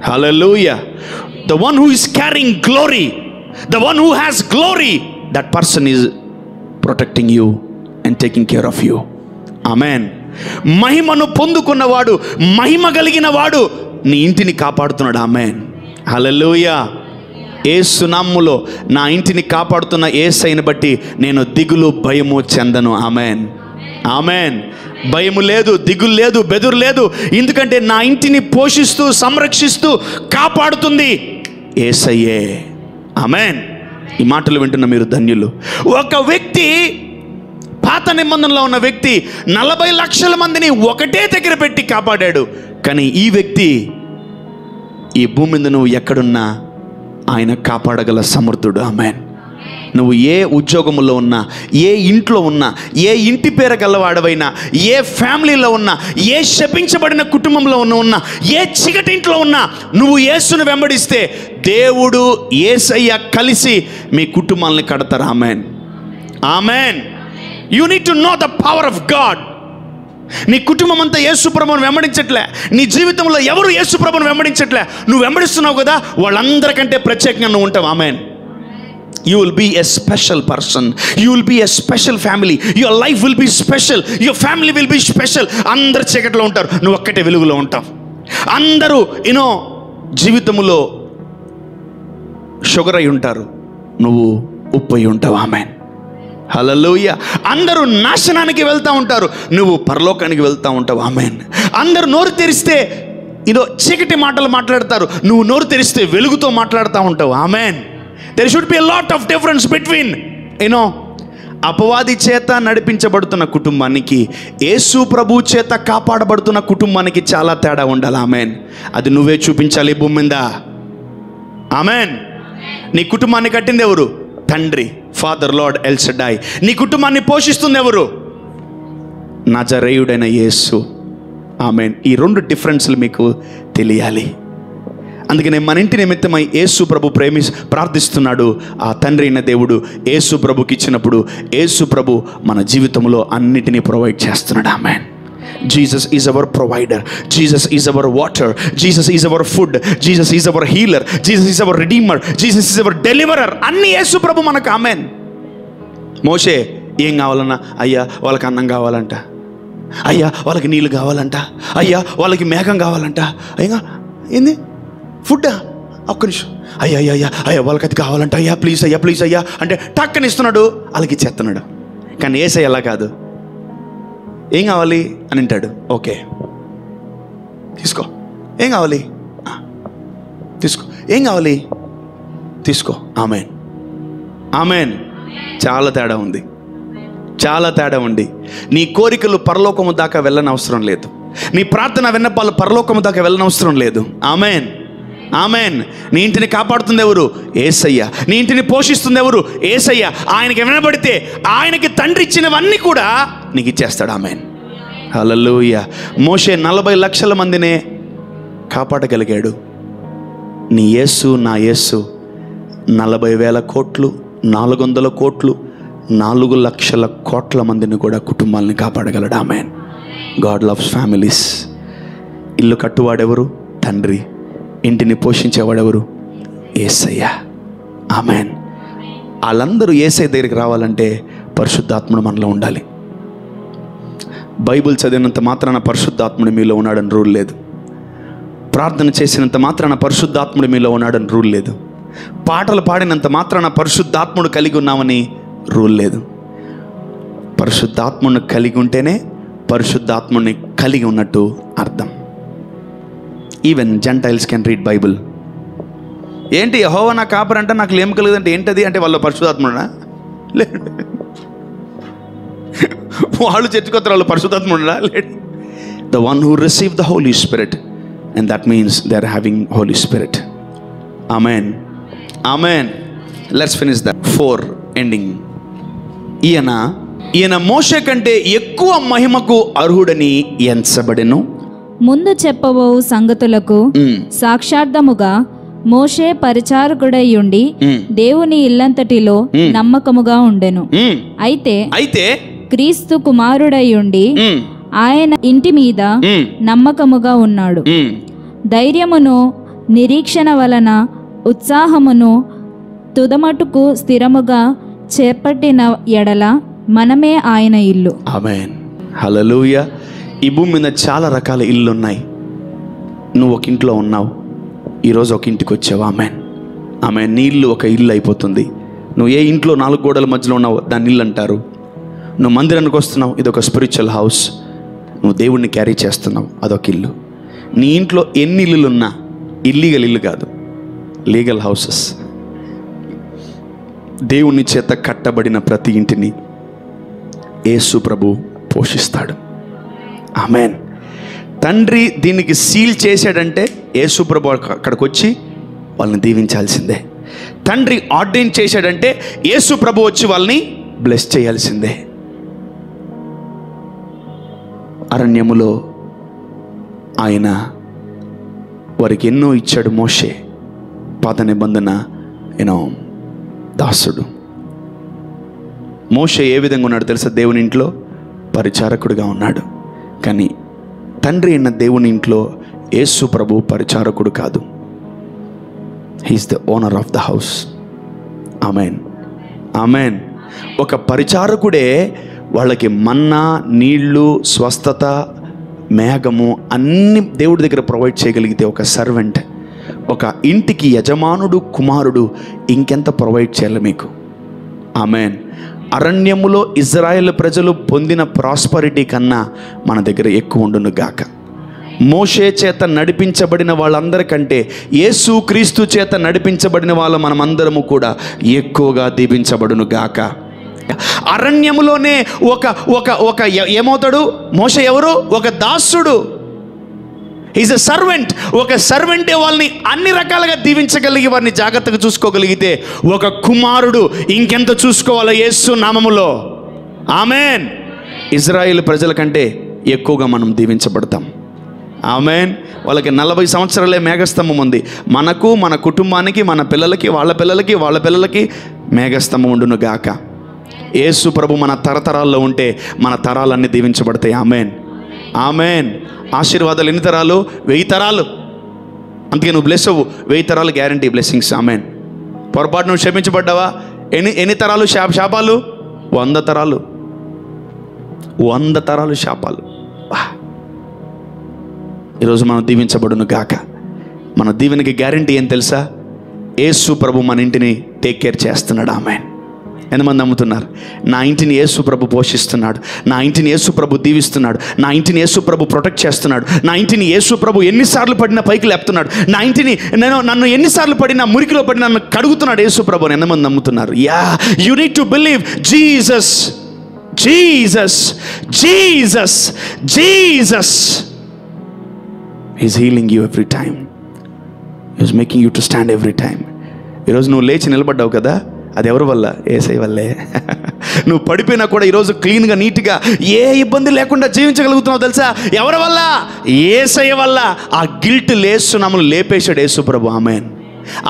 Hallelujah. The one who is carrying glory, the one who has glory, that person is protecting you and taking care of you. Amen. మహిమను పొందుకున్నవాడు, మహిమ కలిగిన వాడు నీ ఇంటిని కాపాడుతున్నాడు. ఆమెన్. హల్లెలూయా. యేసు నామములో నా ఇంటిని కాపాడుతున్న యేసయ్యను బట్టి నేను దిగులు భయము చెందను. ఆమెన్. ఆమెన్. భయము లేదు, దిగులు లేదు, బెదురు లేదు. ఎందుకంటే నా ఇంటిని పోషిస్తూ సంరక్షిస్తూ కాపాడుతుంది యేసయ్యే. ఆమెన్. ఈ మాటలు వింటున్న మీరు ధన్యులు. ఒక వ్యక్తి, పాత నిబంధనలో ఉన్న వ్యక్తి 40 లక్షల మందిని ఒకటే దగ్గర పెట్టి కాపాడాడు. కానీ ఈ వ్యక్తి ఈ భూమి మీద నువ్వు ఎక్కడున్నా ఆయన కాపాడగల సమర్థుడు. ఆమెన్. నువ్వు ఏ ఉద్యోగంలో ఉన్నా, ఏ ఇంట్లో ఉన్నా, ఏ ఇంటి పేర గలవాడవైనా, ఏ ఫ్యామిలీలో ఉన్నా, ఏ శపించబడిన కుటుంబంలో ఉన్నా, ఏ చీకటి ఇంట్లో ఉన్నా, నువ్వు యేసును వెంబడిస్తే దేవుడు యేసయ్య కలిసి మీ కుటుంబాలని కడతారు. Amen. Amen. You need to know the power of God. నీ కుటుంబం అంతా యేసు ప్రభువును వెంబడించట్లే, నీ జీవితంలో ఎవరు యేసు ప్రభువును వెంబడించట్లే, నువ్వు వెంబడిస్తున్నావు కదా, వాళ్ళందరికంటే ప్రత్యేకంగా నువ్వు ఉంటావు. Amen. You will be a special person. You will be a special family. Your life will be special. Your family will be special. అందరు చీకట్లో ఉంటారు, నువ్వు ఒక్కటే వెలుగులో ఉంటావు. అందరూ జీవితంలో షుగర్ అయి ఉంటారు, నువ్వు ఉప్పు అయి ఉంటావు. ఆమెన్. హల్లెలూయా. అందరూ నాశనానికి వెళ్తూ ఉంటారు, నువ్వు పరలోకానికి వెళ్తూ ఉంటావు. ఆమెన్. అందరూ నోరు తెరిస్తే చీకటి మాటలు మాట్లాడతారు, నువ్వు నోరు తెరిస్తే వెలుగుతో మాట్లాడుతూ ఉంటావు. Amen. There should be a lot of difference between అపవాది చేత నడిపించబడుతున్న కుటుంబానికి, యేసు ప్రభు చేత కాపాడబడుతున్న కుటుంబానికి చాలా తేడా ఉండాలి. ఆమెన్. అది నువ్వే చూపించాలి భూమి మీద. ఆమెన్. నీ కుటుంబాన్ని కట్టింది ఎవరు? తండ్రి, ఫాదర్, లార్డ్ ఎల్ షడ్డాయ్. నీ కుటుంబాన్ని పోషిస్తుంది ఎవరు? నజరేయుడైన యేసు. ఆమెన్. ఈ 2 డిఫరెన్స్లు మీకు తెలియాలి. అందుకనే మన ఇంటి నిమిత్తమై యేసు ప్రభు ప్రార్థిస్తున్నాడు. ఆ తండ్రి అయిన దేవుడు యేసు ప్రభుకి ఇచ్చినప్పుడు యేసు ప్రభు మన జీవితంలో అన్నిటినీ ప్రొవైడ్ చేస్తున్నాడు. Amen. Jesus is our provider. Jesus is our water. Jesus is our food. Jesus is our healer. Jesus is our redeemer. Jesus is our deliverer. అన్ని యేసు ప్రభు మనకు. ఆమెన్. మోషే ఏం కావాలన్నా, అయ్యా వాళ్ళకి అన్నం కావాలంట, అయ్యా వాళ్ళకి నీళ్ళు కావాలంట, అయ్యా వాళ్ళకి మేఘం కావాలంట, అయ్యా ఏంది ఫుడ్డా, ఒక్క నిమిషం, అయ్యా అయ్యా అయ్యా అయ్యా వాళ్ళకి అది కావాలంట, అయ్యా ప్లీజ్ అయ్యా ప్లీజ్ అయ్యా అంటే టక్కని ఇస్తున్నాడు, వాళ్ళకి ఇచ్చేస్తున్నాడు. కానీ యేసయ్య అలా కాదు. ఏం కావాలి అని అంటాడు, ఓకే తీసుకో, ఏం కావాలి, తీసుకో, ఏం కావాలి తీసుకో. Amen, amen. చాలా తేడా ఉంది, చాలా తేడా ఉంది. నీ కోరికలు పరలోకము దాకా వెళ్ళనవసరం లేదు. నీ ప్రార్థన విన్నపాలు పరలోకము దాకా వెళ్ళనవసరం లేదు. Amen, amen. నీ ఇంటిని కాపాడుతుంది ఎవరు? యేసయ్య. నీ ఇంటిని పోషిస్తుంది ఎవరు? యేసయ్య. ఆయనకి వినబడితే ఆయనకి తండ్రి ఇచ్చినవన్నీ కూడా నీకు ఇచ్చేస్తాడు. ఆమెన్, హల్లెలూయా. మోషే 40 లక్షల మందినే కాపాడగలిగాడు. నీ యేసు, నా యేసు 40,000 కోట్లు, 400 కోట్లు, 4 లక్షల కోట్ల మందిని కూడా కుటుంబాలని కాపాడగలడు. ఆమెన్. God loves families. ఇల్లు కట్టువాడెవరు? తండ్రి. ఇంటిని పోషించేవాడెవరు? యేసయ్య. ఆమెన్. వాళ్ళందరూ యేసయ్య దగ్గరికి రావాలంటే పరిశుద్ధాత్ముడు మనలో ఉండాలి. బైబిల్ చదివినంత మాత్రాన పరిశుద్ధాత్ముడు మీలో ఉన్నాడని రూల్ లేదు. ప్రార్థన చేసినంత మాత్రాన పరిశుద్ధాత్ముడు మీలో ఉన్నాడని రూల్ లేదు. పాటలు పాడినంత మాత్రాన పరిశుద్ధాత్ముడు కలిగి ఉన్నామని రూల్ లేదు. పరిశుద్ధాత్ముడిని కలిగి ఉంటేనే పరిశుద్ధాత్ముడిని కలిగి ఉన్నట్టు అర్థం. Even Gentiles can read Bible. ఏంటి యెహోవా నా కాపరంటే నాకు ఏం కలిగిందంటే ఏంటది అంటే వాళ్ళు పరిశుద్ధాత్ముడా? లేదు. వాళ్ళు చర్చకొత్తారు, వాళ్ళు పరిశుద్ధాత్ముడా? లేదు. The one who receive the holy spirit, and that means they are having holy spirit. Amen, amen. Let's finish that. 4 ending. ఈయన మోషే కంటే ఎక్కువ మహిమకు అర్హుడని ఎంచబడెను. ముందు చెప్పబోవు సంగతులకు సాక్షార్థముగా మోషే పరిచారకుడయ్యుండి దేవుని ఇల్లంతటిలో నమ్మకముగా ఉండెను. అయితే క్రీస్తు కుమారుడయ్యుండి ఆయన ఇంటి మీద నమ్మకముగా ఉన్నాడు. ధైర్యమును నిరీక్షణ వలన ఉత్సాహమును తుదమటుకు స్థిరముగా చేపట్టిన ఎడల మనమే ఆయన ఇల్లు. ఆమేన్, హల్లెలూయా. ఈ భూమి మీద చాలా రకాల ఇల్లు ఉన్నాయి. నువ్వు ఒక ఇంట్లో ఉన్నావు, ఈరోజు ఒక ఇంటికి వచ్చావు. ఆమేన్, ఆమేన్. నీ ఇల్లు ఒక ఇల్లు అయిపోతుంది. నువ్వు ఏ ఇంట్లో 4 గోడల మధ్యలో ఉన్నావు దాన్ని ఇల్లు అంటారు. నువ్వు మందిరానికి వస్తున్నావు, ఇది ఒక స్పిరిచువల్ హౌస్. నువ్వు దేవుణ్ణి క్యారీ చేస్తున్నావు, అదొక ఇల్లు. నీ ఇంట్లో ఎన్ని ఇల్లులు ఉన్నా ఇల్లీగల్ ఇల్లు కాదు, లీగల్ హౌసెస్. దేవుని చేత కట్టబడిన ప్రతి ఇంటిని యేసు ప్రభు పోషిస్తాడు. ఆమేన్. తండ్రి దీనికి సీల్ చేశాడంటే యేసు ప్రభు అక్కడికి వచ్చి వాళ్ళని దీవించాల్సిందే. తండ్రి ఆర్డైన్ చేశాడంటే యేసు ప్రభు వచ్చి వాళ్ళని బ్లెస్ చేయాల్సిందే. అరణ్యములో ఆయన వారికి ఎన్నో ఇచ్చాడు. మోషే పాత నిబంధన దాసుడు. మోషే ఏ విధంగా ఉన్నాడు తెలుసా? దేవుని ఇంట్లో పరిచారకుడిగా ఉన్నాడు. కానీ తండ్రి అయిన దేవుని ఇంట్లో యేసు ప్రభు పరిచారకుడు కాదు. He is the owner of the house. Amen, amen. ఒక పరిచారకుడే వాళ్ళకి మన్నా, నీళ్లు, స్వస్థత, మేఘము అన్ని దేవుడి దగ్గర ప్రొవైడ్ చేయగలిగితే ఒక సర్వెంట్, ఒక ఇంటికి యజమానుడు, కుమారుడు ఇంకెంత ప్రొవైడ్ చేయాలి మీకు? ఆమెన్. అరణ్యములో ఇజ్రాయేల్ ప్రజలు పొందిన ప్రాస్పరిటీ కన్నా మన దగ్గర ఎక్కువ ఉండును గాక. మోషే చేత నడిపించబడిన వాళ్ళందరికంటే యేసు క్రీస్తు చేత నడిపించబడిన వాళ్ళ మనమందరము కూడా ఎక్కువగా దీవించబడును గాక. అరణ్యములోనే ఒక ఒక ఒక ఏమవుతాడు మోషే? ఎవరు? ఒక దాసుడు. Is a servant. ఒక సర్వెంటే వాళ్ళని అన్ని రకాలుగా దీవించగలిగి వారిని జాగ్రత్తగా చూసుకోగలిగితే ఒక కుమారుడు ఇంకెంత చూసుకోవాలో యేసు నామములో. ఆమెన్. ఇజ్రాయేల్ ప్రజల కంటే ఎక్కువగా మనం దీవించబడతాం. ఆమెన్. వాళ్ళకి 40 సంవత్సరాలే మేఘస్తంభం ఉంది. మనకు, మన కుటుంబానికి, మన పిల్లలకి, వాళ్ళ పిల్లలకి, వాళ్ళ పిల్లలకి మేఘస్తంభం ఉండును గాక. యేసు ప్రభు మన తరతరాల్లో ఉంటే మన తరాలన్నీ దీవించబడతాయి. Amen, amen. ఆశీర్వాదాలు ఎన్ని తరాలు? 1000 తరాలు. అందుకే నువ్వు బ్లెస్ అవ్వు. 1000 తరాలు గ్యారంటీ బ్లెస్సింగ్స్. ఆమెన్. పొరపాటు నువ్వు క్షమించబడ్డావా? ఎన్ని తరాలు శాపాలు? 100 తరాలు. 100 తరాలు శాపాలు. ఈరోజు మనం దీవించబడును గాక. మన దీవెనకి గ్యారంటీ ఏం తెలుసా? యేసు ప్రభు మన ఇంటిని టేక్ కేర్ చేస్తున్నాడు. ఆమెన్, ఎంతమంది నమ్ముతున్నారు? నా ఇంటిని యేసు ప్రభు పోషిస్తున్నాడు, నా ఇంటిని యేసు ప్రభు దీవిస్తున్నాడు, నా ఇంటిని యేసు ప్రభు ప్రొటెక్ట్ చేస్తున్నాడు, నా ఇంటిని యేసు ప్రభు ఎన్నిసార్లు పడినా పైకి లేపుతున్నాడు, నా ఇంటిని నన్ను ఎన్నిసార్లు పడినా మురికిలో పడినా నన్ను కడుగుతున్నాడు యేసు ప్రభు అని ఎంతమంది నమ్ముతున్నారు? Yeah, you need to believe Jesus, Jesus, Jesus, Jesus is healing you every time, is making you to stand every time. ఈరోజు నువ్వు లేచి నిలబడ్డావు కదా, అది ఎవరి వల్ల? యేసయ్య వల్లే. నువ్వు పడిపోయినా కూడా ఈరోజు క్లీన్గా నీట్గా ఏ ఇబ్బంది లేకుండా జీవించగలుగుతున్నావు తెలుసా? ఎవరి వల్ల? యేసయ్య వల్ల. ఆ గిల్ట్ లేస్తున్నాము లేపేశాడు యేసు ప్రభు. ఆమేన్.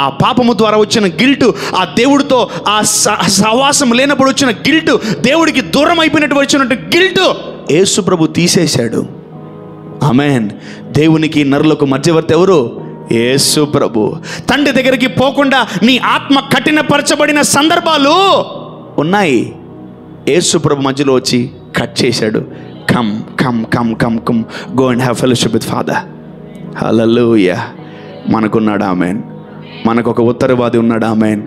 ఆ పాపము ద్వారా వచ్చిన గిల్టు, ఆ దేవుడితో ఆ సహవాసం లేనప్పుడు వచ్చిన గిల్టు, దేవుడికి దూరం అయిపోయినట్టు వచ్చినట్టు గిల్టు యేసు ప్రభు తీసేశాడు. ఆమేన్. దేవునికి నరులకు మధ్యవర్తి ఎవరు? యేసు ప్రభు. తండ్రి దగ్గరికి పోకుండా నీ ఆత్మ కఠినపరచబడిన సందర్భాలు ఉన్నాయి. యేసు ప్రభు మధ్యలో వచ్చి కట్ చేశాడు. Come come come come come go and have fellowship with father. Hallelujah. మనకున్నాడు. ఆమేన్. మనకు ఒక ఉత్తరవాది ఉన్నాడు. ఆమేన్.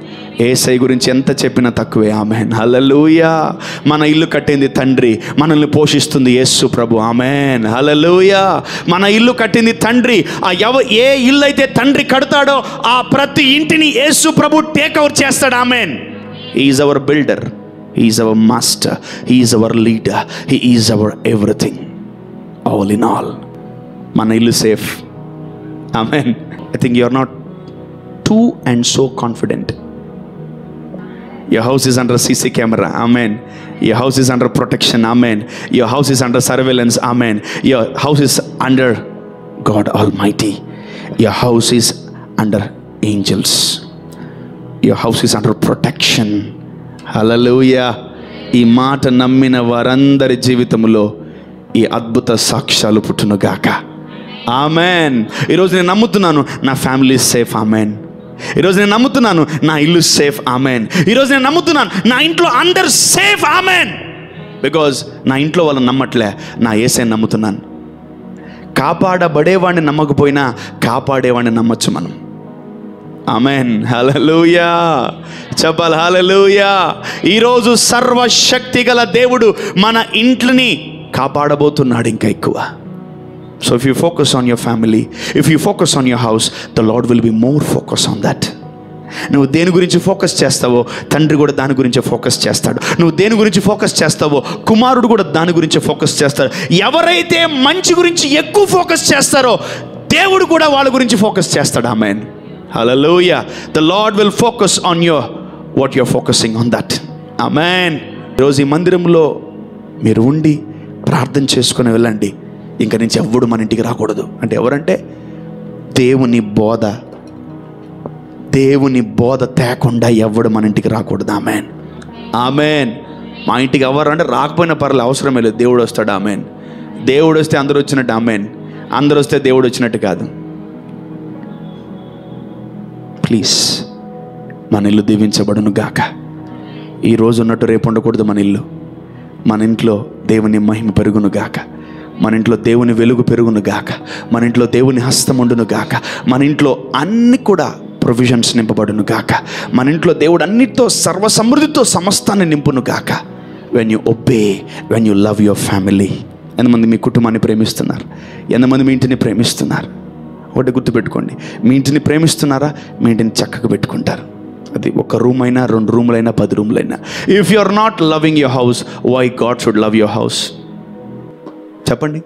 యేసయ్య గురించి ఎంత చెప్పినా తక్కువే. ఆమేన్. హల్లెలూయా. మన ఇల్లు కట్టింది తండ్రి, మనల్ని పోషిస్తుంది యేసు ప్రభు. ఆమేన్. హల్లెలూయా. మన ఇల్లు కట్టింది తండ్రి. ఏ ఇల్లు అయితే తండ్రి కడతాడో ఆ ప్రతి ఇంటిని యేసు ప్రభు టేక్ ఓవర్ చేస్తాడు. Amen. He is our builder, he is our master, he is our leader, he is our everything, all in all. మన ఇల్లు safe. Amen. I think you are not too and so confident. Your house is under CC camera. Amen. Your house is under protection. Amen. Your house is under surveillance. Amen. Your house is under God Almighty. Your house is under angels. Your house is under protection. Hallelujah. ఈ మాట నమ్మిన వారందరి జీవితంలో ఈ అద్భుత సాక్ష్యాలు పుట్టునుగాక. ఆమెన్. ఈరోజు నేను నమ్ముతున్నాను నా ఫ్యామిలీ సేఫ్. ఆమెన్. ఈరోజు నేను నమ్ముతున్నాను నా ఇల్లు సేఫ్. ఆమెన్. ఈరోజు నేను నమ్ముతున్నాను నా ఇంట్లో అందరు సేఫ్. ఆమెన్. బికాజ్ నా ఇంట్లో వాళ్ళని నమ్మట్లే, నా యేసయ్యని నమ్ముతున్నాను. కాపాడబడేవాడిని నమ్మకపోయినా కాపాడేవాడిని నమ్మచ్చు మనం. ఆమెన్. హల్లెలూయా. చెప్పాలి హల్లెలూయా. ఈరోజు సర్వశక్తి గల దేవుడు మన ఇంట్లని కాపాడబోతున్నాడు ఇంకా ఎక్కువ. So if you focus on your family, if you focus on your house, the Lord will be more focused on that. నువ్వు దేని గురించి ఫోకస్ చేస్తావో తండ్రి కూడా దాని గురించే ఫోకస్ చేస్తాడు. నువ్వు దేని గురించి ఫోకస్ చేస్తావో కుమారుడు కూడా దాని గురించే ఫోకస్ చేస్తాడు. ఎవరైతే మంచి గురించి ఎక్కువ ఫోకస్ చేస్తారో దేవుడు కూడా వాళ్ళ గురించి ఫోకస్ చేస్తాడు. ఆమేన్. హల్లెలూయా. The Lord will focus on what you're focusing on that. ఆమేన్. ఈరోజు ఈ మందిరంలో మీరు ఉండి ప్రార్థన చేసుకుని వెళ్ళండి. ఇంక నుంచి ఎవ్వడు మన ఇంటికి రాకూడదు. అంటే ఎవరంటే దేవుని బోధ తేకుండా ఎవ్వడు మన ఇంటికి రాకూడదు. ఆమేన్. ఆమేన్. మా ఇంటికి ఎవరు అంటే రాకపోయినా పర్లేదు, అవసరమే లేదు, దేవుడు వస్తాడు. ఆమేన్. దేవుడు వస్తే అందరూ వచ్చినట్టు. ఆమేన్. అందరూ వస్తే దేవుడు వచ్చినట్టు కాదు. ప్లీజ్ మన ఇల్లు దీవించబడును గాక. ఈరోజు ఉన్నట్టు రేపు ఉండకూడదు మన ఇల్లు. మన ఇంట్లో దేవుని మహిమ పెరుగును గాక. మన ఇంట్లో దేవుని వెలుగు పెరుగును గాక. మన ఇంట్లో దేవుని హస్తం ఉండును గాక. మన ఇంట్లో అన్ని కూడా ప్రొవిజన్స్ నింపబడును గాక. మన ఇంట్లో దేవుడు అన్నిటితో సర్వసమృద్ధితో సమస్తాన్ని నింపును గాక. When you obey, when you love your family. ఎంతమంది మీ కుటుంబాన్ని ప్రేమిస్తున్నారు? ఎంతమంది మీ ఇంటిని ప్రేమిస్తున్నారు? ఒకటి గుర్తుపెట్టుకోండి, మీ ఇంటిని ప్రేమిస్తున్నారా? మీ ఇంటిని చక్కగా పెట్టుకుంటారు. అది ఒక రూమ్ అయినా, 2 రూములైనా, 10 రూములైనా. If you are not loving your house, why God should love your house? చెప్పండి.